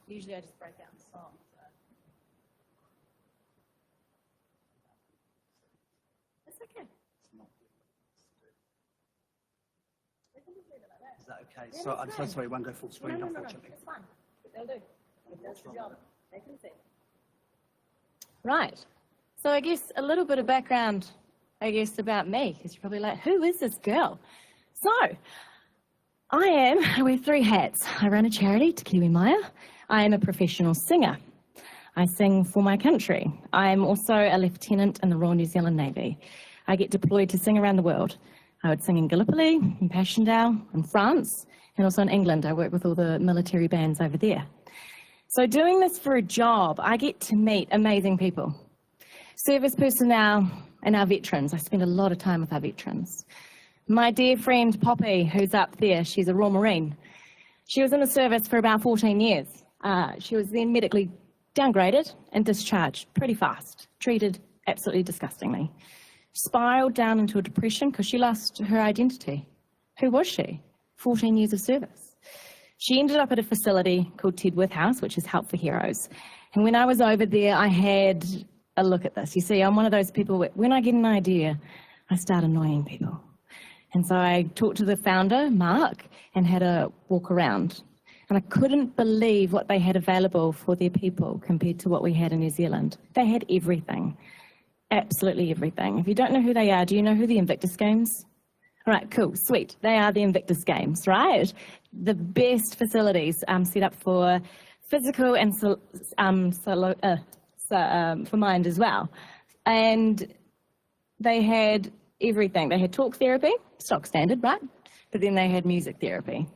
Speaker 12: Usually I just break out the song. So. It's okay.
Speaker 11: Is that okay? Yeah, so I'm so sorry, it won't go full screen, unfortunately.
Speaker 12: It's fine. They'll do. That's the job. They can see. Right. So I guess a little bit of background, I guess, about me, because you're probably like, who is this girl? So, I wear 3 hats. I run a charity, Te Kiwi Maya. I am a professional singer. I sing for my country. I am also a lieutenant in the Royal New Zealand Navy. I get deployed to sing around the world. I would sing in Gallipoli, in Passchendaele, in France, and also in England. I work with all the military bands over there. So doing this for a job, I get to meet amazing people. Service personnel and our veterans. I spend a lot of time with our veterans. My dear friend Poppy, who's up there, she's a Royal Marine. She was in the service for about 14 years. She was then medically downgraded and discharged pretty fast, treated absolutely disgustingly. Spiraled down into a depression because she lost her identity. Who was she? 14 years of service. She ended up at a facility called Tedworth House, which is Help for Heroes. And when I was over there, I had a look at this. You see, I'm one of those people where when I get an idea, I start annoying people. And so I talked to the founder, Mark, and had a walk around. And I couldn't believe what they had available for their people compared to what we had in New Zealand. They had everything, absolutely everything. If you don't know who they are, do you know who the Invictus Games? All right, cool, sweet. They are the Invictus Games, right? The best facilities set up for physical and for mind as well. And they had everything. They had talk therapy, stock standard, right? But then they had music therapy,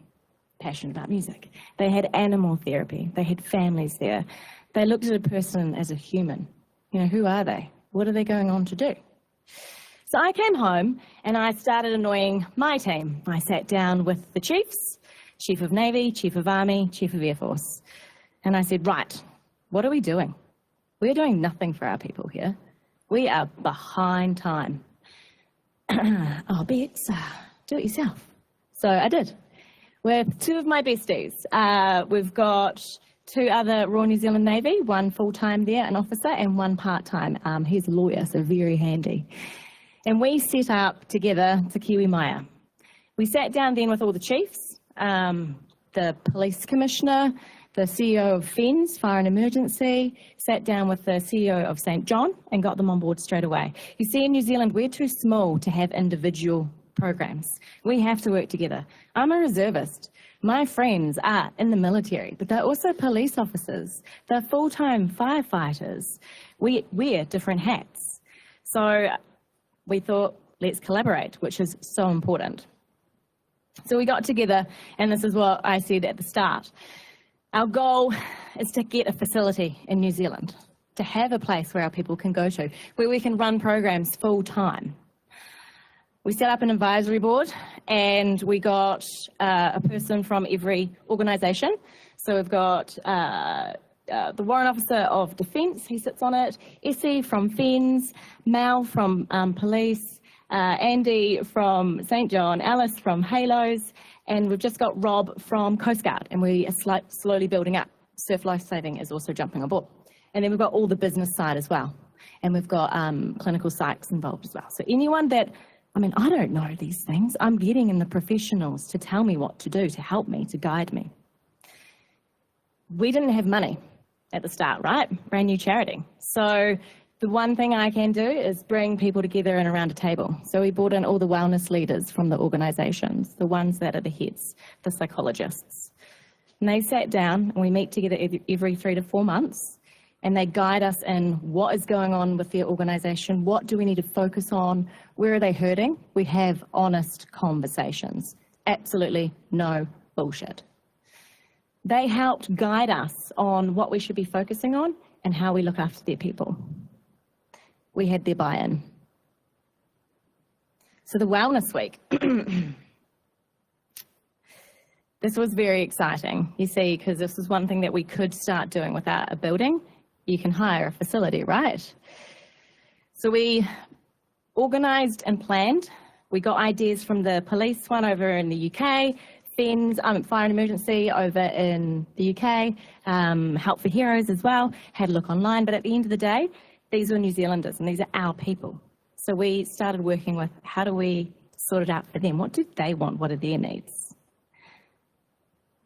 Speaker 12: passionate about music. They had animal therapy. They had families there. They looked at a person as a human. You know, who are they? What are they going on to do? So I came home and I started annoying my team. I sat down with the chiefs, Chief of Navy, Chief of Army, Chief of Air Force. And I said, right, what are we doing? We're doing nothing for our people here. We are behind time. Oh, Bex, do it yourself. So I did. With two of my besties. We've got two other Royal New Zealand Navy, one full-time there, an officer, and one part-time. He's a lawyer, so very handy. And we set up together Te Kiwi Maya. We sat down then with all the chiefs, the police commissioner, the CEO of FENS, Fire and Emergency, sat down with the CEO of St John and got them on board straight away. You see, in New Zealand, we're too small to have individual programs. We have to work together. I'm a reservist. My friends are in the military, but they're also police officers. They're full-time firefighters. We wear different hats. So we thought, let's collaborate, which is so important. So we got together, and this is what I said at the start. Our goal is to get a facility in New Zealand, to have a place where our people can go to, where we can run programs full-time. We set up an advisory board, and we got a person from every organisation. So we've got the Warrant Officer of Defence, he sits on it, Essie from FENS, Mal from Police, Andy from St John, Alice from Halos, and we've just got Rob from Coast Guard, and we are slowly building up. Surf Lifesaving is also jumping on board. And then we've got all the business side as well. And we've got clinical psychs involved as well. So anyone that, I mean, I don't know these things. I'm getting in the professionals to tell me what to do, to help me, to guide me. We didn't have money at the start, right? Brand new charity. So the one thing I can do is bring people together and around a table. So we brought in all the wellness leaders from the organisations, the ones that are the heads, the psychologists. And they sat down, and we meet together every 3 to 4 months, and they guide us in what is going on with their organisation, what do we need to focus on, where are they hurting. We have honest conversations, absolutely no bullshit. They helped guide us on what we should be focusing on and how we look after their people. We had their buy-in. So the Wellness Week. This was very exciting, you see, because this is one thing that we could start doing without a building. You can hire a facility, right? So we organised and planned. We got ideas from the police one over in the UK, FENS, Fire and Emergency over in the UK, Help for Heroes as well, had a look online, but at the end of the day, these were New Zealanders and these are our people. So we started working with how do we sort it out for them? What do they want? What are their needs?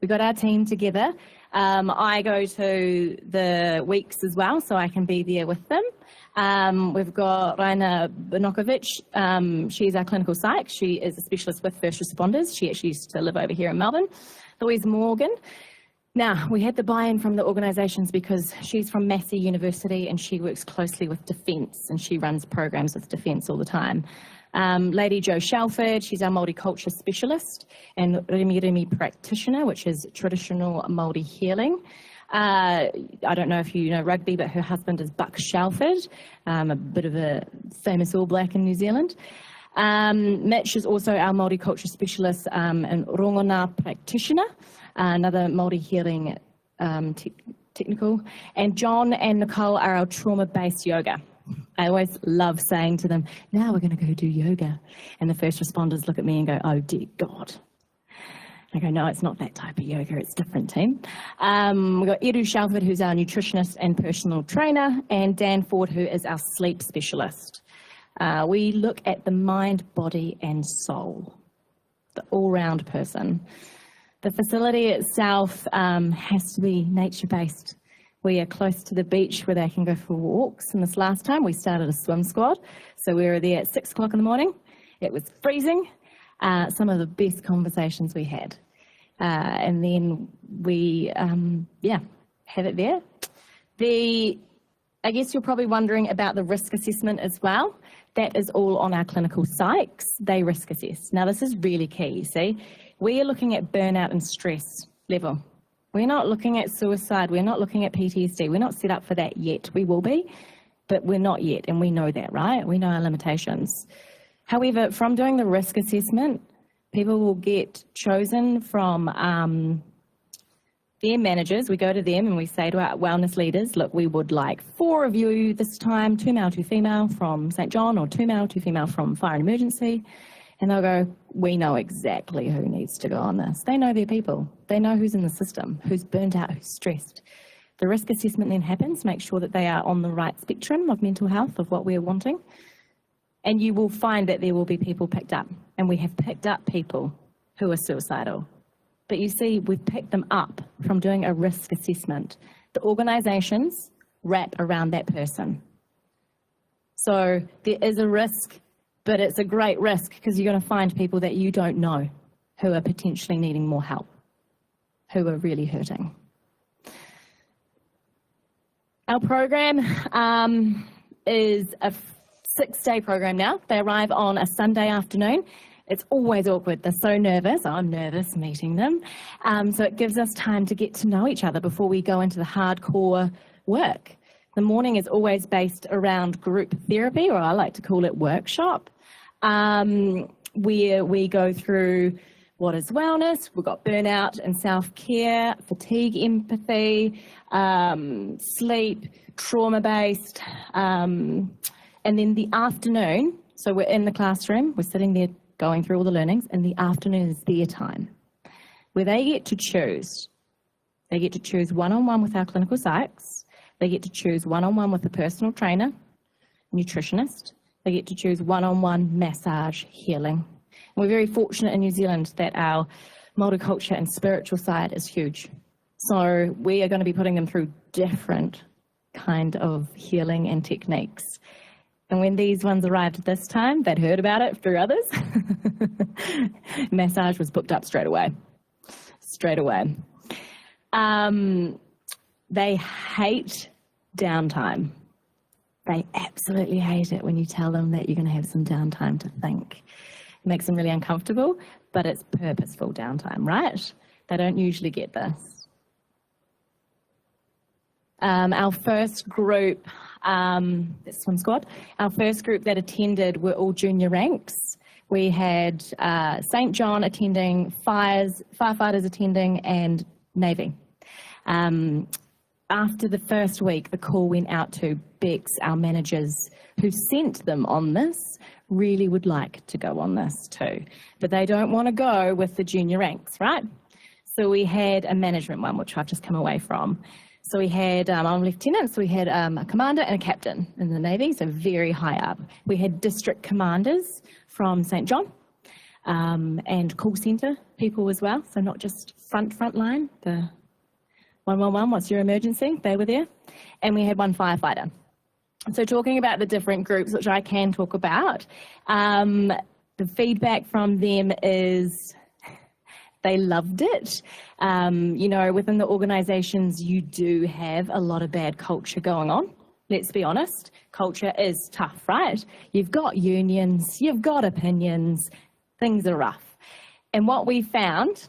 Speaker 12: We got our team together. I go to the weeks as well, so I can be there with them. We've got Brianna Banokovic. She's our clinical psych. She is a specialist with first responders. She actually used to live over here in Melbourne. Louise Morgan. Now, we had the buy-in from the organisations because she's from Massey University and she works closely with Defence and she runs programs with Defence all the time. Lady Jo Shelford, she's our multicultural specialist, and Remi practitioner, which is traditional Māori healing. I don't know if you know rugby, but her husband is Buck Shalford, a bit of a famous All Black in New Zealand. Mitch is also our Māori culture specialist and Rongona practitioner, another Māori healing technical. And John and Nicole are our trauma-based yoga. I always love saying to them, now we're going to go do yoga. And the first responders look at me and go, oh dear God. I go, no, it's not that type of yoga, it's different, team. We've got Eru Shalford, who's our nutritionist and personal trainer, and Dan Ford, who is our sleep specialist. We look at the mind, body and soul, the all-round person. The facility itself has to be nature-based. We are close to the beach where they can go for walks. And this last time we started a swim squad. So we were there at 6 o'clock in the morning. It was freezing. Some of the best conversations we had. And then we, have it there. I guess you're probably wondering about the risk assessment as well. That is all on our clinical psychs. They risk assess. Now this is really key, you see. We are looking at burnout and stress level. We're not looking at suicide. We're not looking at PTSD. We're not set up for that yet. We will be, but we're not yet, and we know that, right? We know our limitations. However, from doing the risk assessment, people will get chosen from their managers. We go to them and we say to our wellness leaders, look, we would like 4 of you this time, 2 male, 2 female from St. John, or 2 male, 2 female from Fire and Emergency. And they'll go, we know exactly who needs to go on this. They know their people. They know who's in the system, who's burnt out, who's stressed. The risk assessment then happens, make sure that they are on the right spectrum of mental health, of what we're wanting. And you will find that there will be people picked up. And we have picked up people who are suicidal. But you see, we've picked them up from doing a risk assessment. The organisations wrap around that person. So there is a risk, but it's a great risk because you're going to find people that you don't know who are potentially needing more help, who are really hurting. Our program is a 6-day program now. They arrive on a Sunday afternoon. It's always awkward. They're so nervous. I'm nervous meeting them. So it gives us time to get to know each other before we go into the hardcore work. The morning is always based around group therapy, or I like to call it workshop, where we go through what is wellness. We've got burnout and self-care, fatigue, empathy, sleep, trauma-based, and then the afternoon, so we're in the classroom, we're sitting there going through all the learnings, and the afternoon is their time, where they get to choose. They get to choose one-on-one with our clinical psychs. They get to choose one-on-one with a personal trainer, nutritionist. They get to choose one-on-one massage, healing. And we're very fortunate in New Zealand that our Māori culture and spiritual side is huge. So we are going to be putting them through different kind of healing and techniques. And when these ones arrived this time, they'd heard about it through others. Massage was booked up straight away. Straight away. They hate downtime. They absolutely hate it when you tell them that you're going to have some downtime to think. It makes them really uncomfortable, but it's purposeful downtime, right? They don't usually get this. Our first group, this swim squad, our first group that attended were all junior ranks. We had St. John attending, firefighters attending, and Navy. After the first week, the call went out to Bex, our managers, who sent them on this, really would like to go on this too. But they don't want to go with the junior ranks, right? So we had a management one, which I've just come away from. So we had, I'm lieutenant, so we had a commander and a captain in the Navy, so very high up. We had district commanders from St. John and call centre people as well, so not just front line, the 111, what's your emergency? They were there. And we had one firefighter. So talking about the different groups, which I can talk about, the feedback from them is they loved it. You know, within the organisations, you do have a lot of bad culture going on. Let's be honest, culture is tough, right? You've got unions, you've got opinions, things are rough. And what we found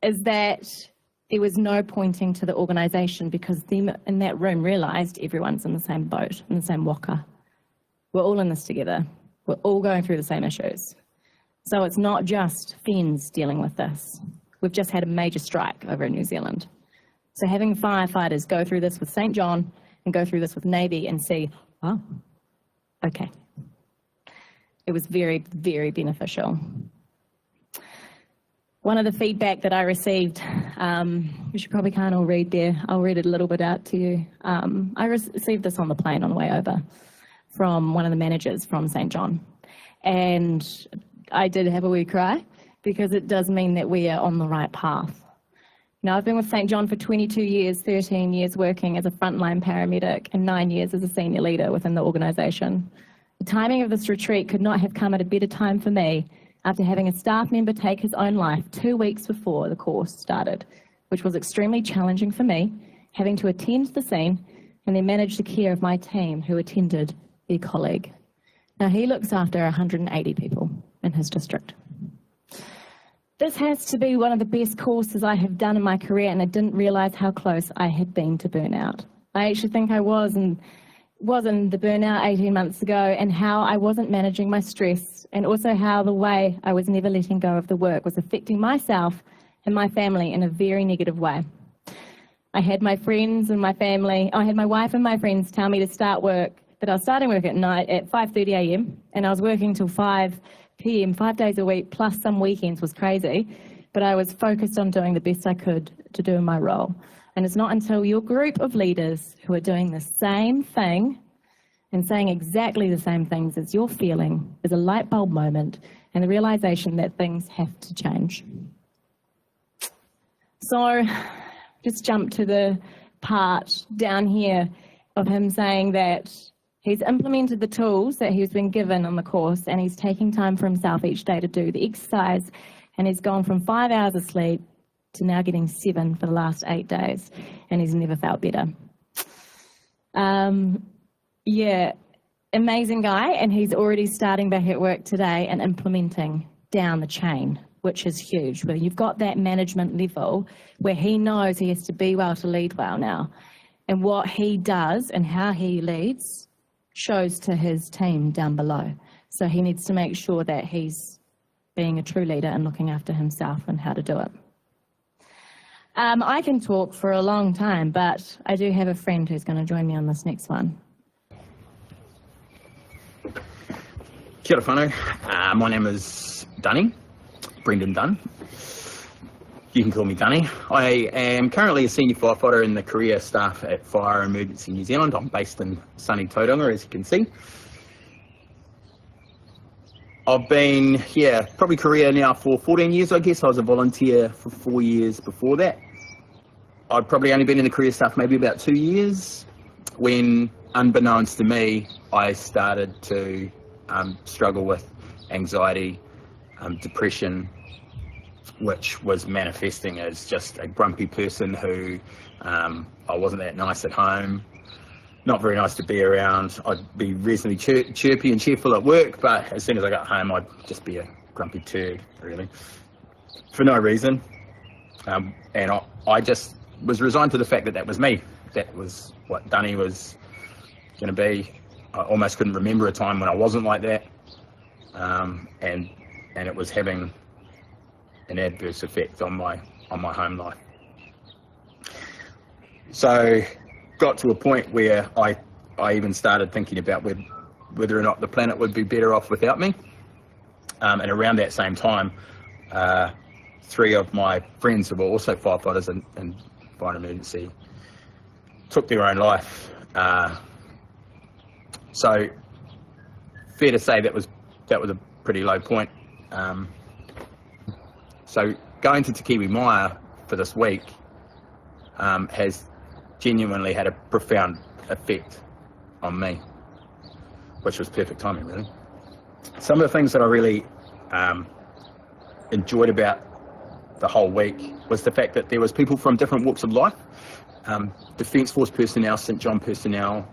Speaker 12: is that there was no pointing to the organisation because them in that room realised everyone's in the same boat, in the same waka. We're all in this together. We're all going through the same issues. So it's not just FENZ dealing with this. We've just had a major strike over in New Zealand. So having firefighters go through this with St. John and go through this with Navy and see, oh, okay. It was very, very beneficial. One of the feedback that I received, which you probably can't all read there, I'll read it a little bit out to you. I received this on the plane on the way over from one of the managers from St. John. And I did have a wee cry because it does mean that we are on the right path. Now, I've been with St. John for 22 years, 13 years working as a frontline paramedic and 9 years as a senior leader within the organisation. The timing of this retreat could not have come at a better time for me after having a staff member take his own life 2 weeks before the course started, which was extremely challenging for me, having to attend the scene and then manage the care of my team who attended their colleague. Now, he looks after 180 people in his district. This has to be one of the best courses I have done in my career, and I didn't realise how close I had been to burnout. I actually think I was in the burnout 18 months ago, and how I wasn't managing my stress, and also how the way I was never letting go of the work was affecting myself and my family in a very negative way. I had my friends and my family, I had my wife and my friends tell me to start work, that I was starting work at night at 5:30 a.m. and I was working till 5 p.m. 5 days a week, plus some weekends. Was crazy, but I was focused on doing the best I could to do my role. And it's not until your group of leaders who are doing the same thing and saying exactly the same things as you're feeling is a light bulb moment and the realization that things have to change. So just jump to the part down here of him saying that he's implemented the tools that he's been given on the course, and he's taking time for himself each day to do the exercise, and he's gone from 5 hours of sleep to now getting 7 for the last 8 days, and he's never felt better. Yeah, amazing guy, and he's already starting back at work today and implementing down the chain, which is huge. Where you've got that management level where he knows he has to be well to lead well now, and what he does and how he leads shows to his team down below. So he needs to make sure that he's being a true leader and looking after himself and how to do it. I can talk for a long time, but I do have a friend who's going to join me on this next one.
Speaker 13: Kia ora whanau. My name is Dunny, Brendan Dunn. You can call me Dunny. I am currently a senior firefighter in the career staff at Fire Emergency New Zealand. I'm based in sunny Tauranga, as you can see. I've been here, probably career now for 14 years, I guess. I was a volunteer for 4 years before that. I'd probably only been in the career staff maybe about 2 years when, unbeknownst to me, I started to struggle with anxiety, depression, which was manifesting as just a grumpy person who I wasn't that nice at home, not very nice to be around. I'd be reasonably chirpy and cheerful at work, but as soon as I got home, I'd just be a grumpy turd, really, for no reason. And I just was resigned to the fact that that was me. That was what Dunny was going to be. I almost couldn't remember a time when I wasn't like that, and it was having an adverse effect on my home life. So got to a point where I even started thinking about whether or not the planet would be better off without me. And around that same time, 3 of my friends who were also firefighters in fire emergency took their own life. So fair to say that was a pretty low point. So going to Te Kiwi Maya for this week has genuinely had a profound effect on me, which was perfect timing, really. Some of the things that I really enjoyed about the whole week was the fact that there was people from different walks of life, Defence Force personnel, St John personnel,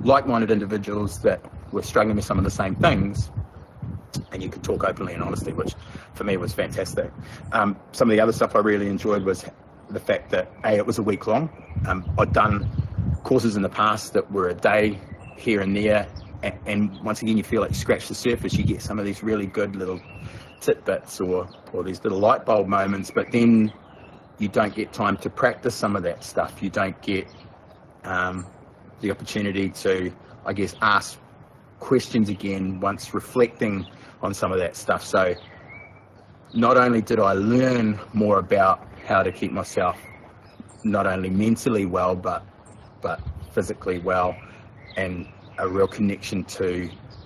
Speaker 13: like-minded individuals that were struggling with some of the same things, and you could talk openly and honestly, which for me was fantastic. Some of the other stuff I really enjoyed was the fact that it was a week long. I'd done courses in the past that were a day here and there, and once again you feel like you scratch the surface, you get some of these really good little tidbits or these little light bulb moments, but then you don't get time to practice some of that stuff. You don't get the opportunity to, I guess, ask questions again once reflecting on some of that stuff. So not only did I learn more about how to keep myself not only mentally well, but physically well, and a real connection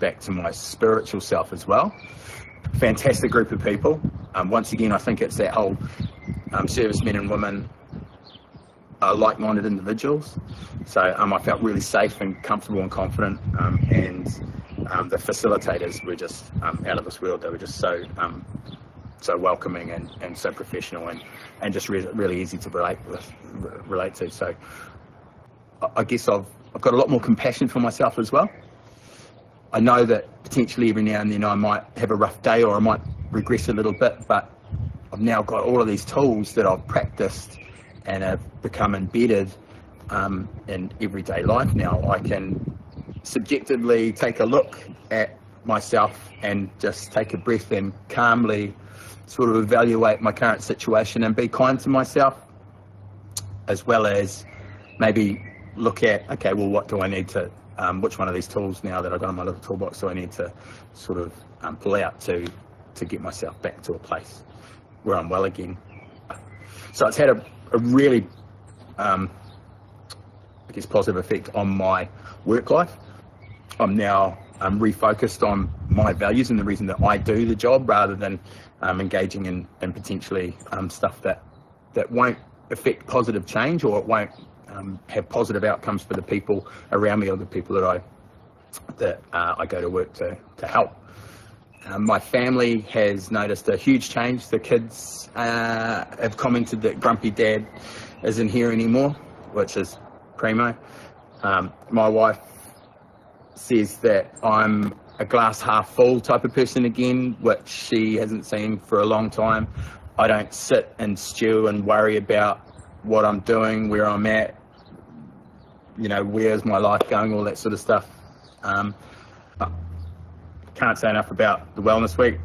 Speaker 13: back to my spiritual self as well. Fantastic group of people. Once again, I think it's that whole servicemen and women are like-minded individuals. So I felt really safe and comfortable and confident, and the facilitators were just out of this world. They were just so welcoming and so professional and just really easy to relate to. So I guess I've got a lot more compassion for myself as well. I know that potentially every now and then I might have a rough day or I might regress a little bit, but I've now got all of these tools that I've practiced and have become embedded in everyday life now. I can subjectively take a look at myself and just take a breath and calmly sort of evaluate my current situation and be kind to myself, as well as maybe look at, okay, well, what do I need to, which one of these tools now that I've got in my little toolbox do I need to sort of pull out to get myself back to a place where I'm well again. So it's had a really, I guess, positive effect on my work life. I'm now refocused on my values and the reason that I do the job, rather than engaging in potentially stuff that won't affect positive change, or it won't have positive outcomes for the people around me or the people that I go to work to help. My family has noticed a huge change. The kids have commented that Grumpy Dad isn't here anymore, which is primo. My wife says that I'm a glass half full type of person again, which she hasn't seen for a long time. I don't sit and stew and worry about what I'm doing, where I'm at, you know, where's my life going, all that sort of stuff. Can't say enough about the Wellness Week.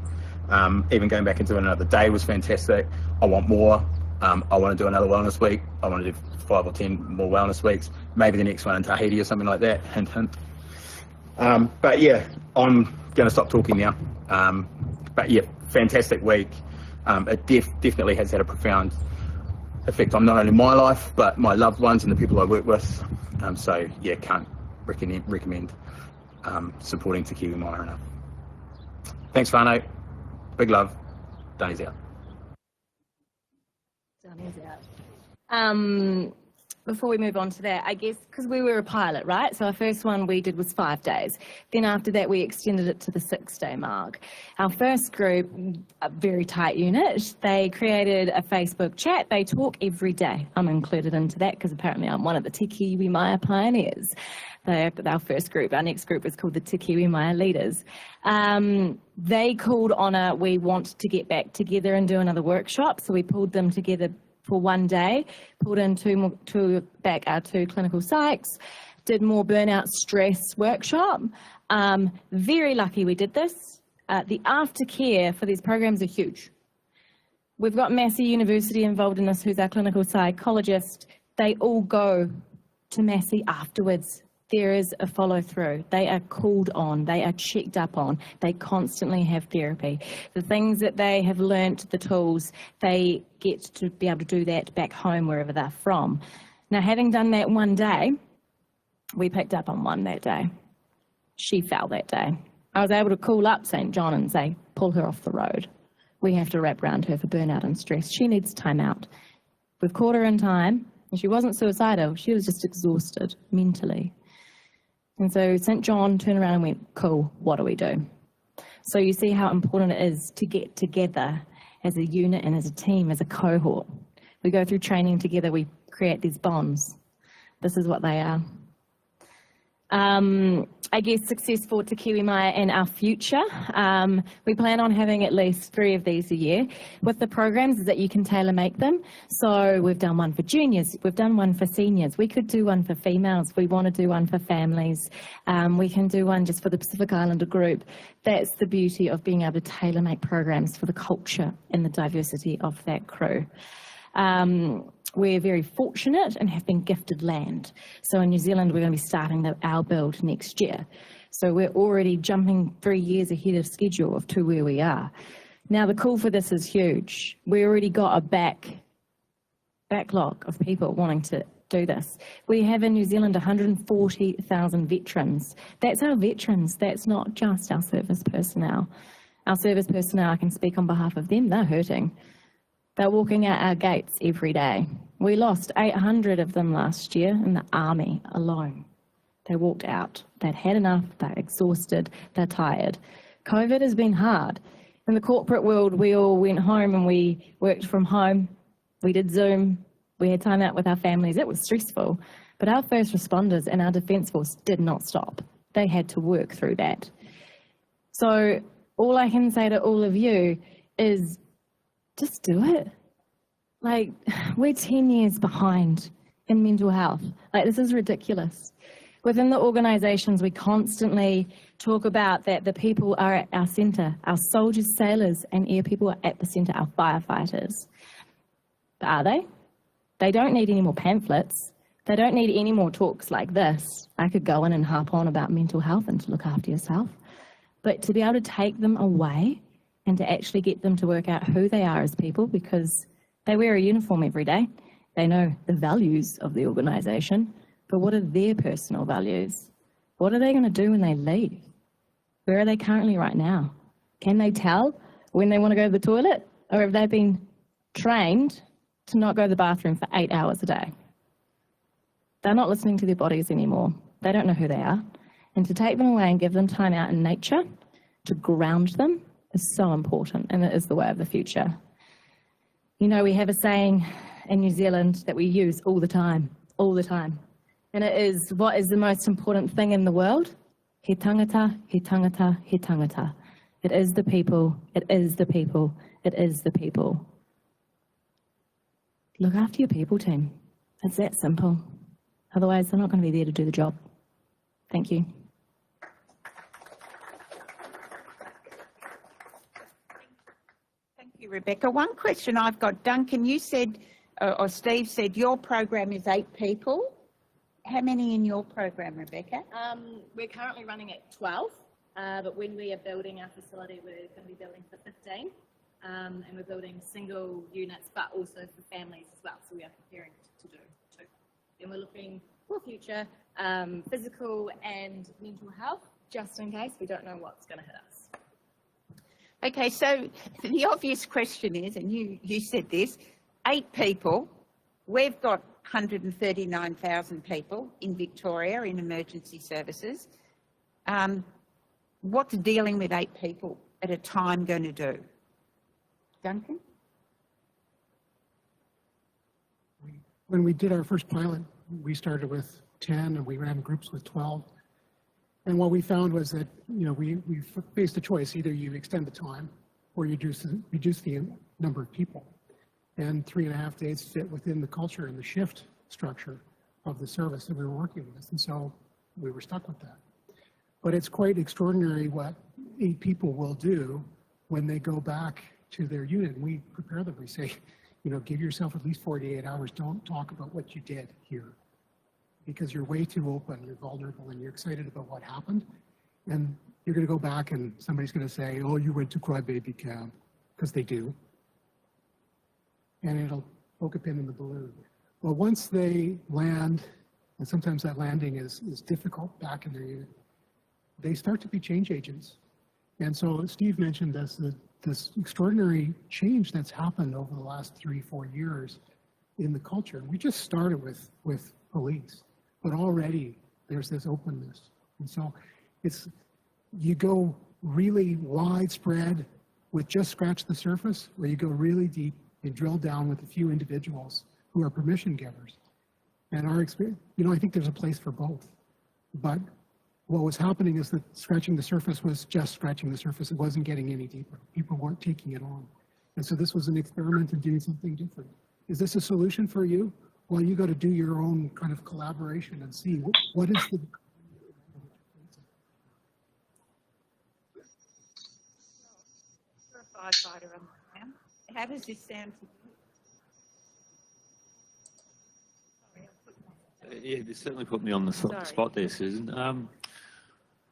Speaker 13: Even going back into it another day was fantastic. I want more. I want to do another Wellness Week. I want to do 5 or 10 more Wellness Weeks. Maybe the next one in Tahiti or something like that. Hint, hint. But yeah, I'm going to stop talking now. But yeah, fantastic week. It definitely has had a profound effect on not only my life, but my loved ones and the people I work with. So yeah, can't recommend supporting Te Kiwi Mai enough. Thanks, whānau. Big love. Danny's out.
Speaker 12: Danny's out. Before we move on to that, I guess, because we were a pilot, right? So our first one we did was 5 days. Then after that, we extended it to the 6-day mark. Our first group, a very tight unit, they created a Facebook chat. They talk every day. I'm included into that because apparently I'm one of the Te Kiwi Mai pioneers. Our first group, our next group is called the Te Kiwi Mai Leaders. They called on we want to get back together and do another workshop. So we pulled them together for 1 day, pulled in back our 2 clinical psychs, did more burnout stress workshop. Very lucky we did this. The aftercare for these programs are huge. We've got Massey University involved in this, who's our clinical psychologist. They all go to Massey afterwards. There is a follow through. They are called on, they are checked up on, they constantly have therapy. The things that they have learnt, the tools, they get to be able to do that back home wherever they're from. Now, having done that 1 day, we picked up on one that day. She fell that day. I was able to call up St. John and say, pull her off the road. We have to wrap around her for burnout and stress. She needs time out. We've caught her in time, and she wasn't suicidal. She was just exhausted mentally. And so St. John turned around and went, cool, what do we do? So you see how important it is to get together as a unit and as a team, as a cohort. We go through training together, we create these bonds. This is what they are. I guess, success for Te Kiwi Mai and our future. We plan on having at least 3 of these a year. With the programs is that you can tailor make them. So we've done one for juniors, we've done one for seniors. We could do one for females. We want to do one for families. We can do one just for the Pacific Islander group. That's the beauty of being able to tailor make programs for the culture and the diversity of that crew. We're very fortunate and have been gifted land. So in New Zealand, we're going to be starting our build next year. So we're already jumping 3 years ahead of schedule to where we are. Now, the call for this is huge. We already got a backlog of people wanting to do this. We have in New Zealand 140,000 veterans. That's our veterans. That's not just our service personnel. Our service personnel, I can speak on behalf of them, they're hurting. They're walking out our gates every day. We lost 800 of them last year in the army alone. They walked out. They'd had enough. They're exhausted. They're tired. COVID has been hard. In the corporate world, we all went home and we worked from home. We did Zoom. We had time out with our families. It was stressful. But our first responders and our Defence Force did not stop. They had to work through that. So all I can say to all of you is, just do it. Like, we're 10 years behind in mental health. Like, this is ridiculous. Within the organisations, we constantly talk about that the people are at our centre. Our soldiers, sailors and air people are at the centre, our firefighters. But are they? They don't need any more pamphlets. They don't need any more talks like this. I could go in and harp on about mental health and to look after yourself. But to be able to take them away and to actually get them to work out who they are as people, because they wear a uniform every day. They know the values of the organisation, but what are their personal values? What are they going to do when they leave? Where are they currently right now? Can they tell when they want to go to the toilet? Or have they been trained to not go to the bathroom for 8 hours a day? They're not listening to their bodies anymore. They don't know who they are. And to take them away and give them time out in nature, to ground them, is so important, and it is the way of the future. You know, we have a saying in New Zealand that we use all the time, and it is, what is the most important thing in the world? He tangata, he tangata, he tangata. It is the people, it is the people, it is the people. Look after your people, team. It's that simple. Otherwise, they're not going to be there to do the job. Thank you.
Speaker 3: Rebecca, one question I've got. Duncan, you said, or Steve said, your program is 8 people. How many in your program, Rebecca?
Speaker 12: We're currently running at 12, but when we are building our facility, we're going to be building for 15, and we're building single units, but also for families as well. So we are preparing to do 2. And we're looking for future physical and mental health, just in case we don't know what's going to hit us.
Speaker 3: Okay, so the obvious question is, and you said this, 8 people, we've got 139,000 people in Victoria in emergency services. What's dealing with 8 people at a time going to do? Duncan?
Speaker 4: When we did our first pilot, we started with 10 and we ran groups with 12. And what we found was that, you know, we faced a choice. Either you extend the time or you reduce the number of people. And 3.5 days fit within the culture and the shift structure of the service that we were working with. And so we were stuck with that. But it's quite extraordinary what 8 people will do when they go back to their unit. And we prepare them. We say, you know, give yourself at least 48 hours. Don't talk about what you did here, because you're way too open, you're vulnerable, and you're excited about what happened. And you're going to go back and somebody's going to say, oh, you went to crybaby camp, because they do. And it'll poke a pin in the balloon. Well, once they land, and sometimes that landing is difficult back in their unit, they start to be change agents. And so Steve mentioned this extraordinary change that's happened over the last 3-4 years in the culture. We just started with police. But already there's this openness. And so you go really widespread with just scratch the surface, or you go really deep and drill down with a few individuals who are permission givers. And our experience, you know, I think there's a place for both. But what was happening is that scratching the surface was just scratching the surface. It wasn't getting any deeper. People weren't taking it on. And so this was an experiment in doing something different. Is this a solution for you? Well, you got to do your own kind of collaboration and see what is the...
Speaker 3: How does this sound to you?
Speaker 14: Yeah, this certainly put me on the spot there, Susan.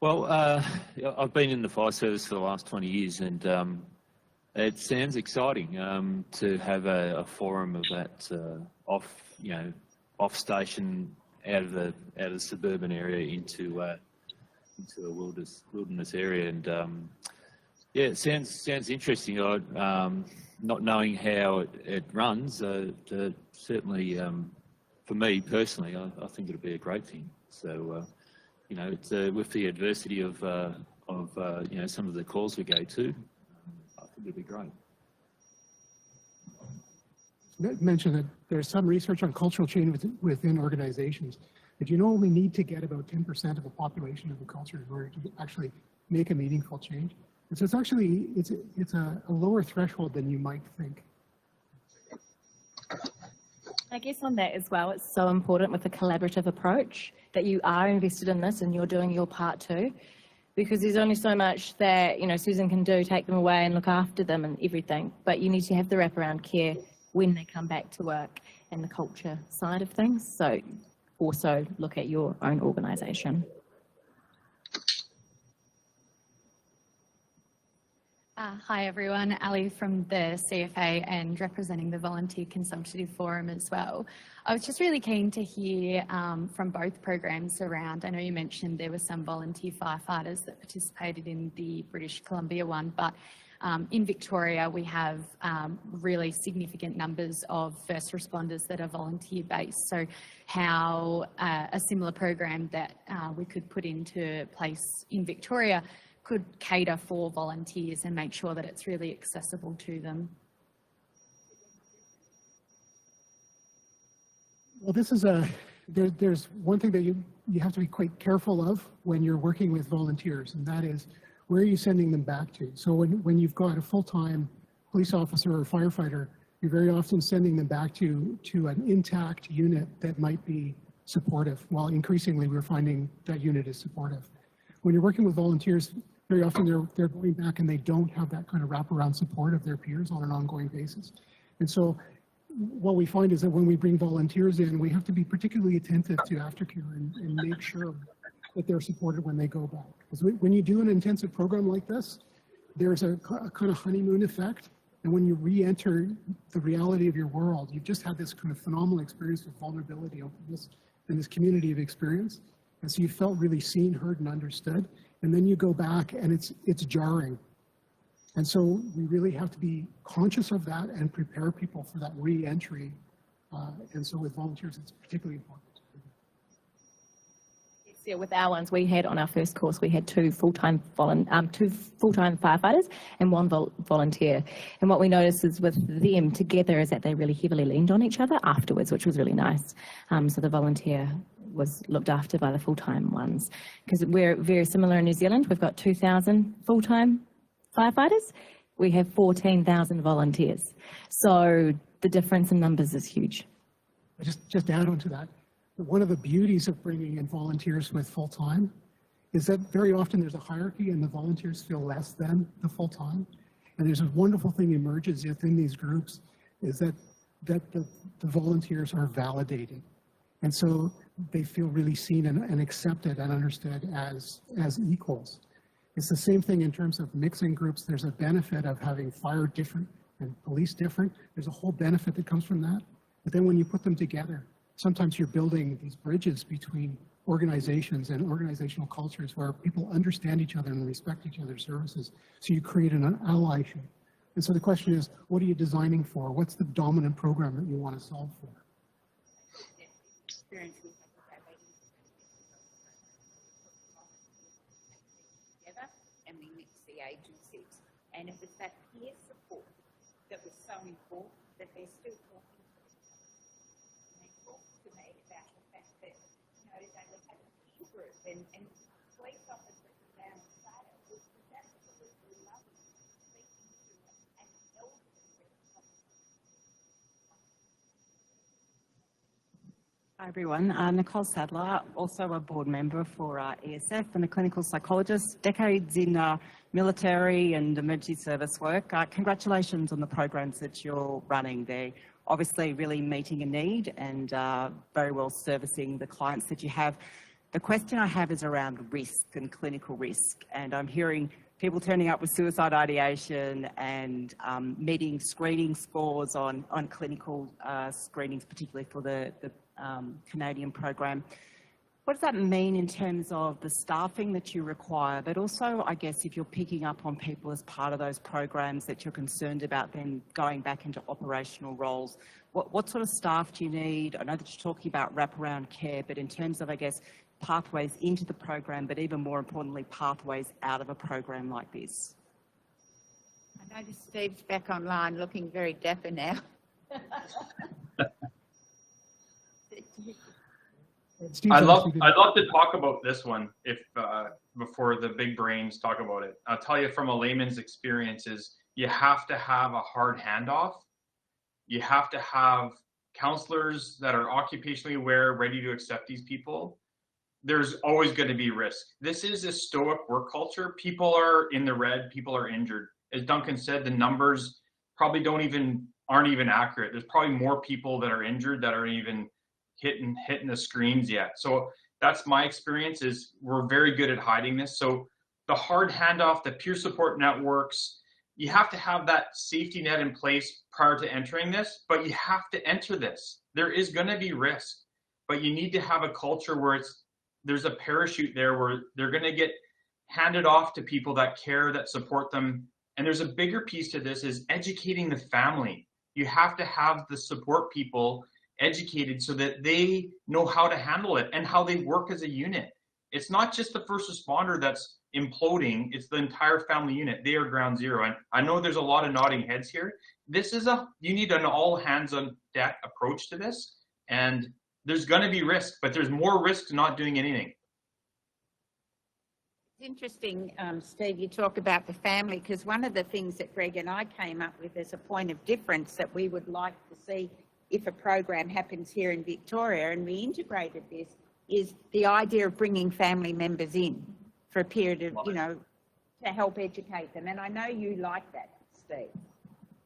Speaker 14: I've been in the fire service for the last 20 years, and it sounds exciting to have a forum of that off station out of the suburban area into a wilderness area, and yeah, it sounds interesting. Not knowing how it runs, certainly for me personally, I think it'll be a great thing. So it's with the adversity of some of the calls we go to, I think it'll be great.
Speaker 4: Mentioned that there's some research on cultural change within organizations. But you only need to get about 10% of the population of the culture in order to actually make a meaningful change. And so it's actually, it's a lower threshold than you might think.
Speaker 12: I guess on that as well, it's so important with the collaborative approach that you are invested in this and you're doing your part too, because there's only so much that, Susan can do, take them away and look after them and everything, but you need to have the wraparound care when they come back to work and the culture side of things. So also look at your own organisation.
Speaker 15: Hi everyone, Ali from the CFA and representing the Volunteer Consultative Forum as well. I was just really keen to hear from both programs around, I know you mentioned there were some volunteer firefighters that participated in the British Columbia one, but in Victoria we have really significant numbers of first responders that are volunteer based. So how a similar program that we could put into place in Victoria could cater for volunteers and make sure that it's really accessible to them.
Speaker 4: Well, this is there's one thing that you have to be quite careful of when you're working with volunteers, and that is, where are you sending them back to? So when you've got a full-time police officer or firefighter, you're very often sending them back to an intact unit that might be supportive. While increasingly we're finding that unit is supportive. When you're working with volunteers, very often they're going back and they don't have that kind of wraparound support of their peers on an ongoing basis. And so what we find is that when we bring volunteers in, we have to be particularly attentive to aftercare and make sure that they're supported when they go back. Because when you do an intensive program like this, there's a kind of honeymoon effect. And when you re-enter the reality of your world, you've just had this kind of phenomenal experience of vulnerability in this community of experience. And so you felt really seen, heard, and understood. And then you go back and it's jarring. And so we really have to be conscious of that and prepare people for that re-entry. And so with volunteers, it's particularly important.
Speaker 12: Yeah, with our ones, we had on our first course, we had two full-time firefighters and one volunteer. And what we noticed is with them together is that they really heavily leaned on each other afterwards, which was really nice. So the volunteer was looked after by the full-time ones. Because we're very similar in New Zealand. We've got 2,000 full-time firefighters. We have 14,000 volunteers. So the difference in numbers is huge.
Speaker 4: Just add on to that. One of the beauties of bringing in volunteers with full-time is that very often there's a hierarchy and the volunteers feel less than the full-time. And there's a wonderful thing emerges within these groups is that the volunteers are validated. And so they feel really seen and accepted and understood as equals. It's the same thing in terms of mixing groups. There's a benefit of having fire different and police different. There's a whole benefit that comes from that. But then when you put them together, sometimes you're building these bridges between organizations and organizational cultures where people understand each other and respect each other's services. So you create an allyship. And so the question is, what are you designing for? What's the dominant program that you want to solve for?
Speaker 3: And we mix the agencies. And it was that peer support that was so important that they're still talking to each other. And they talked to me about the fact that, they would have a peer group and
Speaker 16: Hi everyone, Nicole Sadler, also a board member for ESF and a clinical psychologist, decades in military and emergency service work. Congratulations on the programs that you're running. They're obviously really meeting a need and very well servicing the clients that you have. The question I have is around risk and clinical risk, and I'm hearing people turning up with suicide ideation and meeting screening scores on clinical screenings, particularly for the Canadian program. What does that mean in terms of the staffing that you require, but also, I guess, if you're picking up on people as part of those programs that you're concerned about then going back into operational roles, what sort of staff do you need? I know that you're talking about wraparound care, but in terms of, I guess, pathways into the program, but even more importantly, pathways out of a program like this.
Speaker 3: I notice Steve's back online looking very dapper now.
Speaker 5: I'd love to talk about this one if before the big brains talk about it. I'll tell you from a layman's experience is you have to have a hard handoff. You have to have counselors that are occupationally aware, ready to accept these people. There's always going to be risk. This is a stoic work culture. People are in the red, people are injured. As Duncan said, the numbers probably aren't even accurate. There's probably more people that are injured that aren't even hitting the screens yet. So that's my experience, is we're very good at hiding this. So the hard handoff, the peer support networks, you have to have that safety net in place prior to entering this, but you have to enter this. There is going to be risk, but you need to have a culture where there's a parachute there where they're going to get handed off to people that care, that support them. And there's a bigger piece to this, is educating the family. You have to have the support people educated so that they know how to handle it and how they work as a unit. It's not just the first responder that's imploding, it's the entire family unit. They are ground zero. And I know there's a lot of nodding heads here. You need an all hands on deck approach to this. And there's going to be risk, but there's more risk to not doing anything.
Speaker 3: It's interesting, Steve, you talk about the family, because one of the things that Greg and I came up with as a point of difference that we would like to see if a program happens here in Victoria, and we integrated this, is the idea of bringing family members in for a period of, to help educate them. And I know you like that, Steve.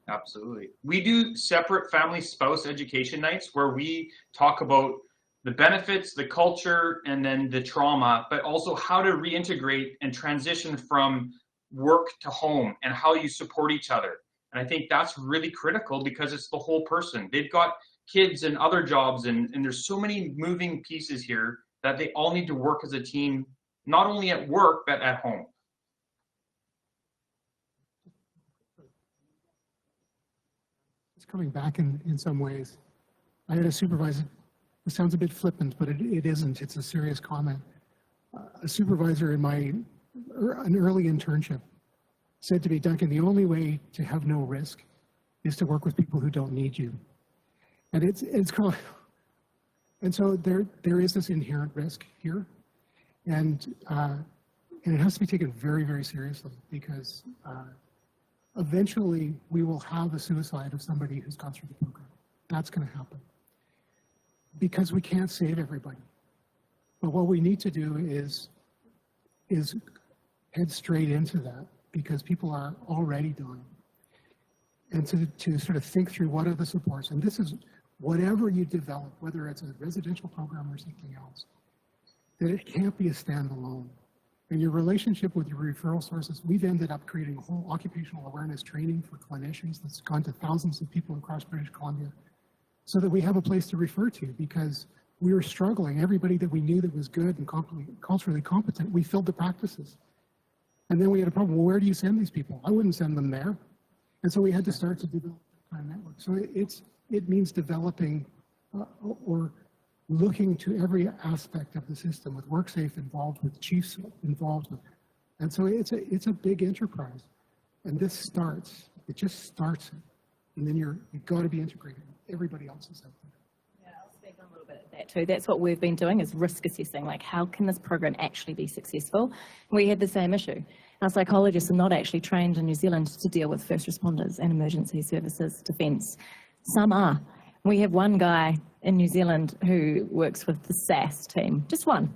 Speaker 5: Absolutely. We do separate family spouse education nights where we talk about the benefits, the culture, and then the trauma, but also how to reintegrate and transition from work to home and how you support each other. And I think that's really critical because it's the whole person. They've got kids and other jobs, and there's so many moving pieces here that they all need to work as a team, not only at work, but at home.
Speaker 4: It's coming back in some ways. I had a supervisor, it sounds a bit flippant, but it isn't. It's a serious comment. A supervisor in an early internship said to me, Duncan, the only way to have no risk is to work with people who don't need you. And it's called, and so there is this inherent risk here, and it has to be taken very, very seriously, because eventually we will have a suicide of somebody who's gone through the program. That's going to happen because we can't save everybody. But what we need to do is head straight into that, because people are already dying. And to sort of think through what are the supports. And this is whatever you develop, whether it's a residential program or something else, that it can't be a standalone. And your relationship with your referral sources, we've ended up creating a whole occupational awareness training for clinicians that's gone to thousands of people across British Columbia, so that we have a place to refer to, because we were struggling. Everybody that we knew that was good and culturally competent, we filled the practices. And then we had a problem. Well, where do you send these people? I wouldn't send them there. And so we had to start to develop that kind of network. So it means developing or looking to every aspect of the system, with WorkSafe involved, with chiefs involved. And so it's a big enterprise. And this starts, it just starts it. And then you've got to be integrated. Everybody else is out there.
Speaker 16: Yeah, I'll speak on a little bit of
Speaker 12: that too. That's what we've been doing, is risk assessing, like how can this program actually be successful? We had the same issue. Our psychologists are not actually trained in New Zealand to deal with first responders and emergency services, defence. Some are. We have one guy in New Zealand who works with the SAS team, just one.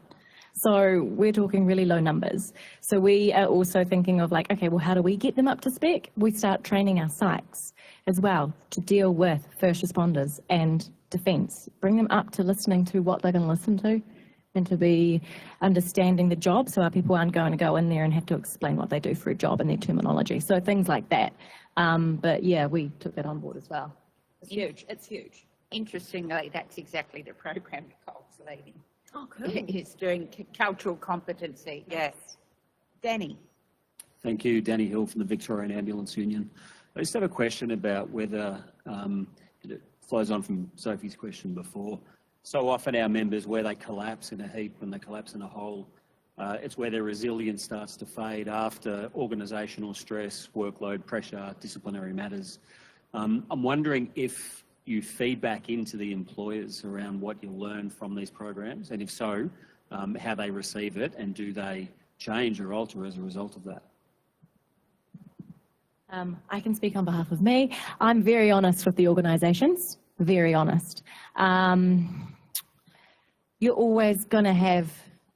Speaker 12: So we're talking really low numbers. So we are also thinking of like, okay, well, how do we get them up to spec? We start training our psychs as well to deal with first responders and defence, bring them up to listening to what they're going to listen to and to be understanding the job, so our people aren't going to go in there and have to explain what they do for a job and their terminology. So things like that. But yeah, we took that on board as well. It's huge. It's huge.
Speaker 3: Interestingly, that's exactly the program Nicole's leading.
Speaker 12: Oh, cool.
Speaker 3: Is doing cultural competency. Yes. Danny.
Speaker 17: Thank you. Danny Hill from the Victorian Ambulance Union. I just have a question about whether, it flows on from Sophie's question before, so often our members, where they collapse in a heap, when they collapse in a hole, it's where their resilience starts to fade after organisational stress, workload, pressure, disciplinary matters. I'm wondering if you feed back into the employers around what you learn from these programs, and if so, how they receive it, and do they change or alter as a result of that?
Speaker 12: I can speak on behalf of me. I'm very honest with the organisations, very honest. You're always going to have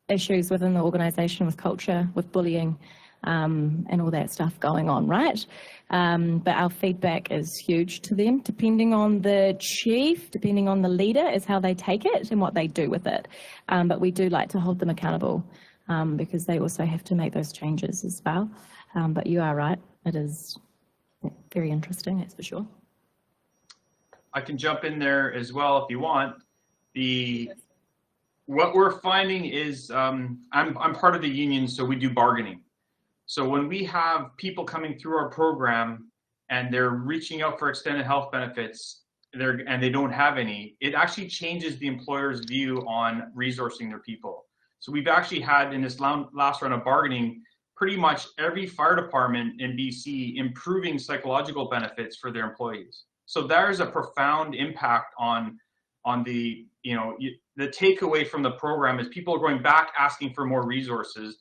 Speaker 12: issues within the organisation with culture, with bullying, and all that stuff going on, right? But our feedback is huge to them, depending on the chief, depending on the leader, is how they take it and what they do with it. But we do like to hold them accountable because they also have to make those changes as well. But you are right, it is very interesting, that's for sure.
Speaker 5: I can jump in there as well if you want. What we're finding is, I'm part of the union, so we do bargaining. So when we have people coming through our program and they're reaching out for extended health benefits and they don't have any, it actually changes the employer's view on resourcing their people. So we've actually had in this last round of bargaining, pretty much every fire department in BC improving psychological benefits for their employees. So there's a profound impact on the, the takeaway from the program is people are going back asking for more resources.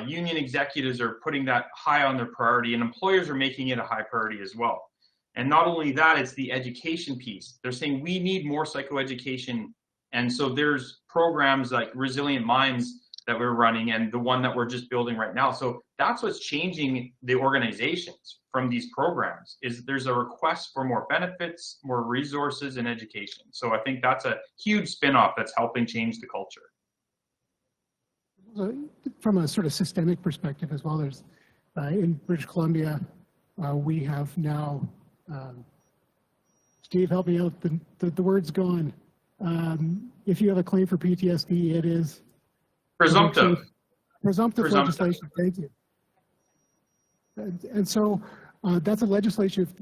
Speaker 5: Union executives are putting that high on their priority, and employers are making it a high priority as well. And not only that, it's the education piece. They're saying we need more psychoeducation. And so there's programs like Resilient Minds that we're running and the one that we're just building right now. So that's what's changing the organizations from these programs, is there's a request for more benefits, more resources, and education. So I think that's a huge spin-off that's helping change the culture.
Speaker 4: From a sort of systemic perspective as well, there's in British Columbia, we have now, Steve, help me out, the word's gone. If you have a claim for PTSD, it is
Speaker 5: presumptive.
Speaker 4: Presumptive legislation, thank you. And so that's a legislative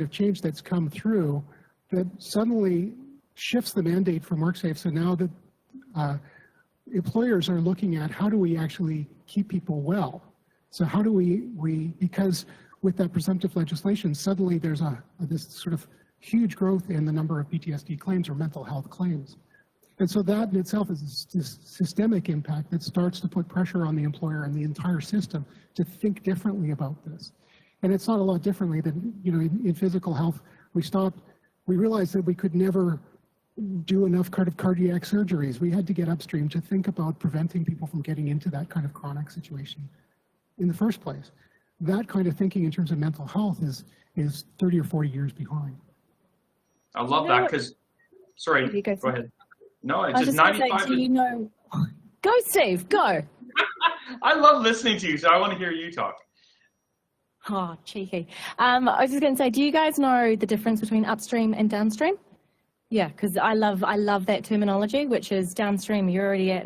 Speaker 4: change that's come through that suddenly shifts the mandate from WorkSafe. So now that employers are looking at how do we actually keep people well? So how do we because with that presumptive legislation, suddenly there's this sort of huge growth in the number of PTSD claims or mental health claims. And so that in itself is this systemic impact that starts to put pressure on the employer and the entire system to think differently about this. And it's not a lot differently than, in physical health, we realized that we could never do enough cardiac surgeries. We had to get upstream to think about preventing people from getting into that kind of chronic situation in the first place. That kind of thinking in terms of mental health is 30 or 40 years behind.
Speaker 5: I love that because, sorry, go ahead. No, it's just 95.
Speaker 12: Say, go Steve, go.
Speaker 5: I love listening to you, so I want to hear you talk.
Speaker 12: Oh, cheeky. I was just going to say, do you guys know the difference between upstream and downstream? Yeah, because I love that terminology, which is downstream, you're already at,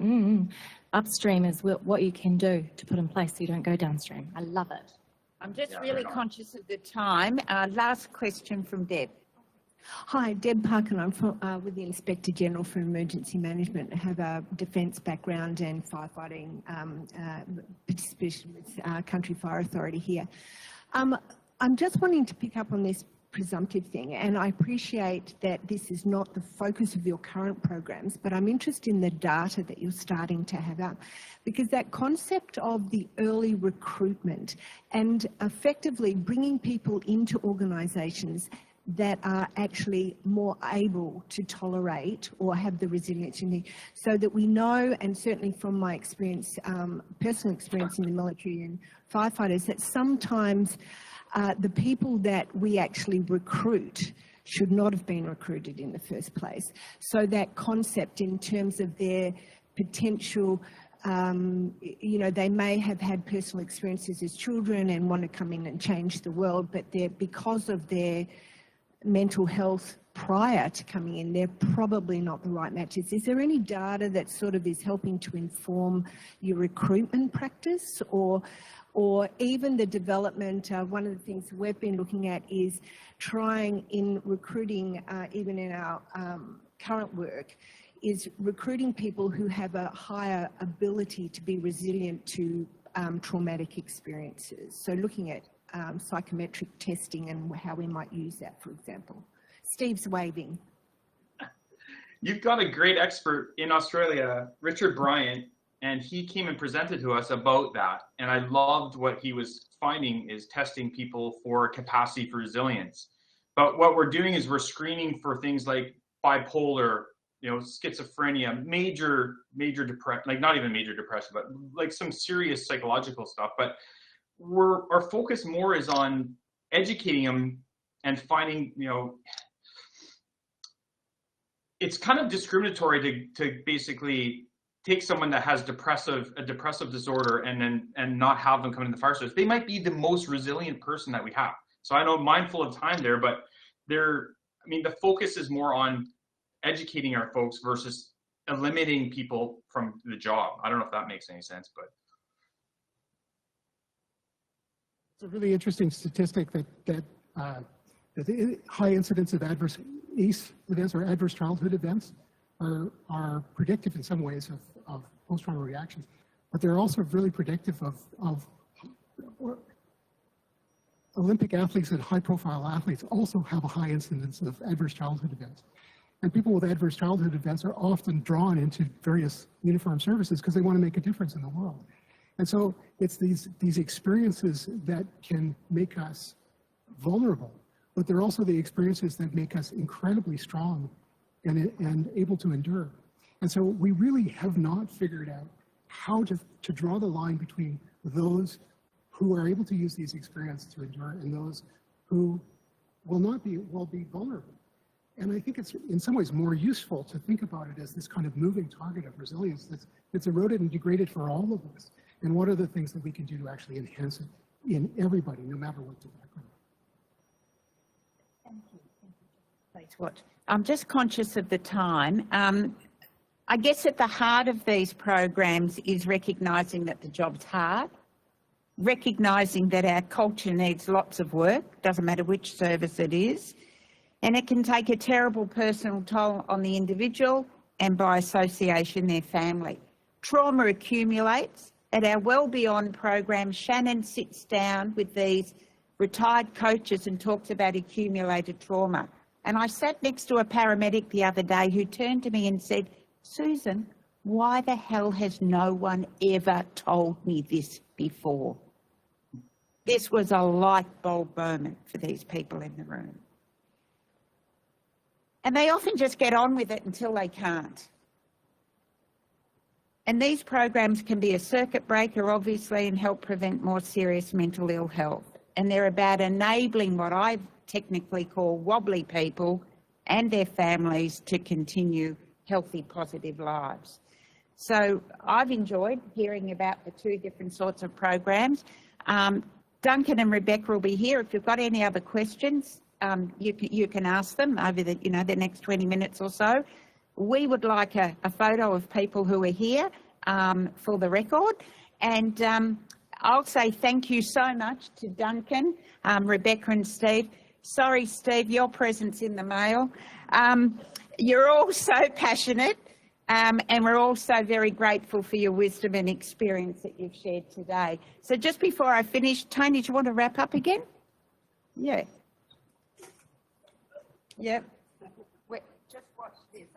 Speaker 12: upstream is what you can do to put in place so you don't go downstream. I love it.
Speaker 3: I'm just really conscious of the time. Last question from Deb.
Speaker 18: Hi, Deb Parkin. I'm with the Inspector General for Emergency Management. I have a defence background and firefighting participation with Country Fire Authority here. I'm just wanting to pick up on this presumptive thing, and I appreciate that this is not the focus of your current programs, but I'm interested in the data that you're starting to have up, because that concept of the early recruitment and effectively bringing people into organisations that are actually more able to tolerate or have the resilience you need, so that we know, and certainly from my experience, personal experience in the military and firefighters, that sometimes the people that we actually recruit should not have been recruited in the first place. So that concept in terms of their potential, you know, they may have had personal experiences as children and want to come in and change the world, but because of their mental health prior to coming in, they're probably not the right matches. Is there any data that sort of is helping to inform your recruitment practice, or even the development? One of the things we've been looking at is trying in recruiting, even in our current work, is recruiting people who have a higher ability to be resilient to traumatic experiences. So looking at psychometric testing and how we might use that, for example. Steve's waving.
Speaker 5: You've got a great expert in Australia, Richard Bryant, and he came and presented to us about that. And I loved what he was finding is testing people for capacity for resilience. But what we're doing is we're screening for things like bipolar, you know, schizophrenia, major depression, like not even major depression, but like some serious psychological stuff. But our focus more is on educating them and finding, you know, it's kind of discriminatory to basically take someone that has a depressive disorder and not have them come into the fire service. They might be the most resilient person that we have. So I know, mindful of time there, but I mean, the focus is more on educating our folks versus eliminating people from the job. I don't know if that makes any sense, but.
Speaker 4: It's a really interesting statistic that the high incidence of adverse ACE events or adverse childhood events are predictive in some ways of post-traumatic reactions, but they're also really predictive of Olympic athletes and high-profile athletes also have a high incidence of adverse childhood events. And people with adverse childhood events are often drawn into various uniformed services because they want to make a difference in the world. And so it's these experiences that can make us vulnerable, but they're also the experiences that make us incredibly strong and able to endure. And so we really have not figured out how to draw the line between those who are able to use these experiences to endure and those who will be vulnerable. And I think it's in some ways more useful to think about it as this kind of moving target of resilience that's eroded and degraded for all of us. And what are the things that we can do to actually enhance it in everybody, no matter what the background?
Speaker 3: Thank you. Thank you. I'm just conscious of the time. I guess at the heart of these programs is recognising that the job's hard, recognising that our culture needs lots of work, doesn't matter which service it is, and it can take a terrible personal toll on the individual and by association their family. Trauma accumulates. At our Well Beyond program, Shannon sits down with these retired coaches and talks about accumulated trauma. And I sat next to a paramedic the other day who turned to me and said, "Susan, why the hell has no one ever told me this before?" This was a light bulb moment for these people in the room. And they often just get on with it until they can't. And these programs can be a circuit breaker, obviously, and help prevent more serious mental ill health. And they're about enabling what I technically call wobbly people and their families to continue healthy, positive lives. So I've enjoyed hearing about the two different sorts of programs. Duncan and Rebecca will be here. If you've got any other questions, you can ask them over the next 20 minutes or so. We would like a photo of people who are here for the record. And I'll say thank you so much to Duncan, Rebecca and Steve. Sorry, Steve, your presence in the mail. You're all so passionate and we're also very grateful for your wisdom and experience that you've shared today. So just before I finish, Tony, do you want to wrap up again? Yeah. Yep. Wait, just watch this.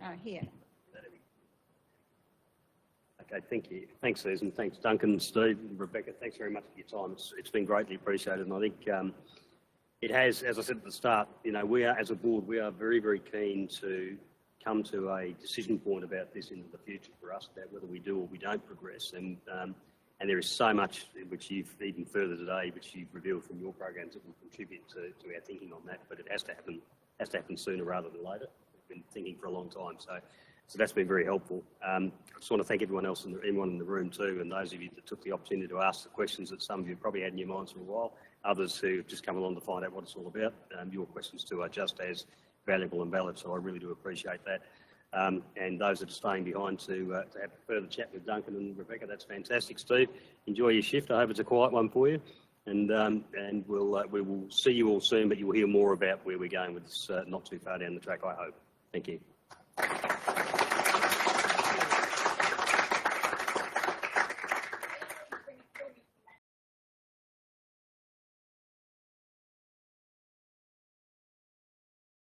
Speaker 3: No, here.
Speaker 2: Okay, thank you. Thanks, Susan. Thanks, Duncan, Steve, and Rebecca. Thanks very much for your time. It's been greatly appreciated, and I think it has, as I said at the start, you know, we are, as a board, we are very, very keen to come to a decision point about this into the future for us, about whether we do or we don't progress. And there is so much which you've, even further today, which you've revealed from your programs that will contribute to our thinking on that. But it has to happen sooner rather than later. We've been thinking for a long time, so that's been very helpful. I just want to thank everyone else, everyone in the room too, and those of you that took the opportunity to ask the questions that some of you probably had in your minds for a while, others who have just come along to find out what it's all about. Your questions too are just as valuable and valid, so I really do appreciate that. And those that are staying behind to have a further chat with Duncan and Rebecca, that's fantastic. Steve, enjoy your shift. I hope it's a quiet one for you. And we will see you all soon, but you will hear more about where we're going with this not too far down the track, I hope. Thank you.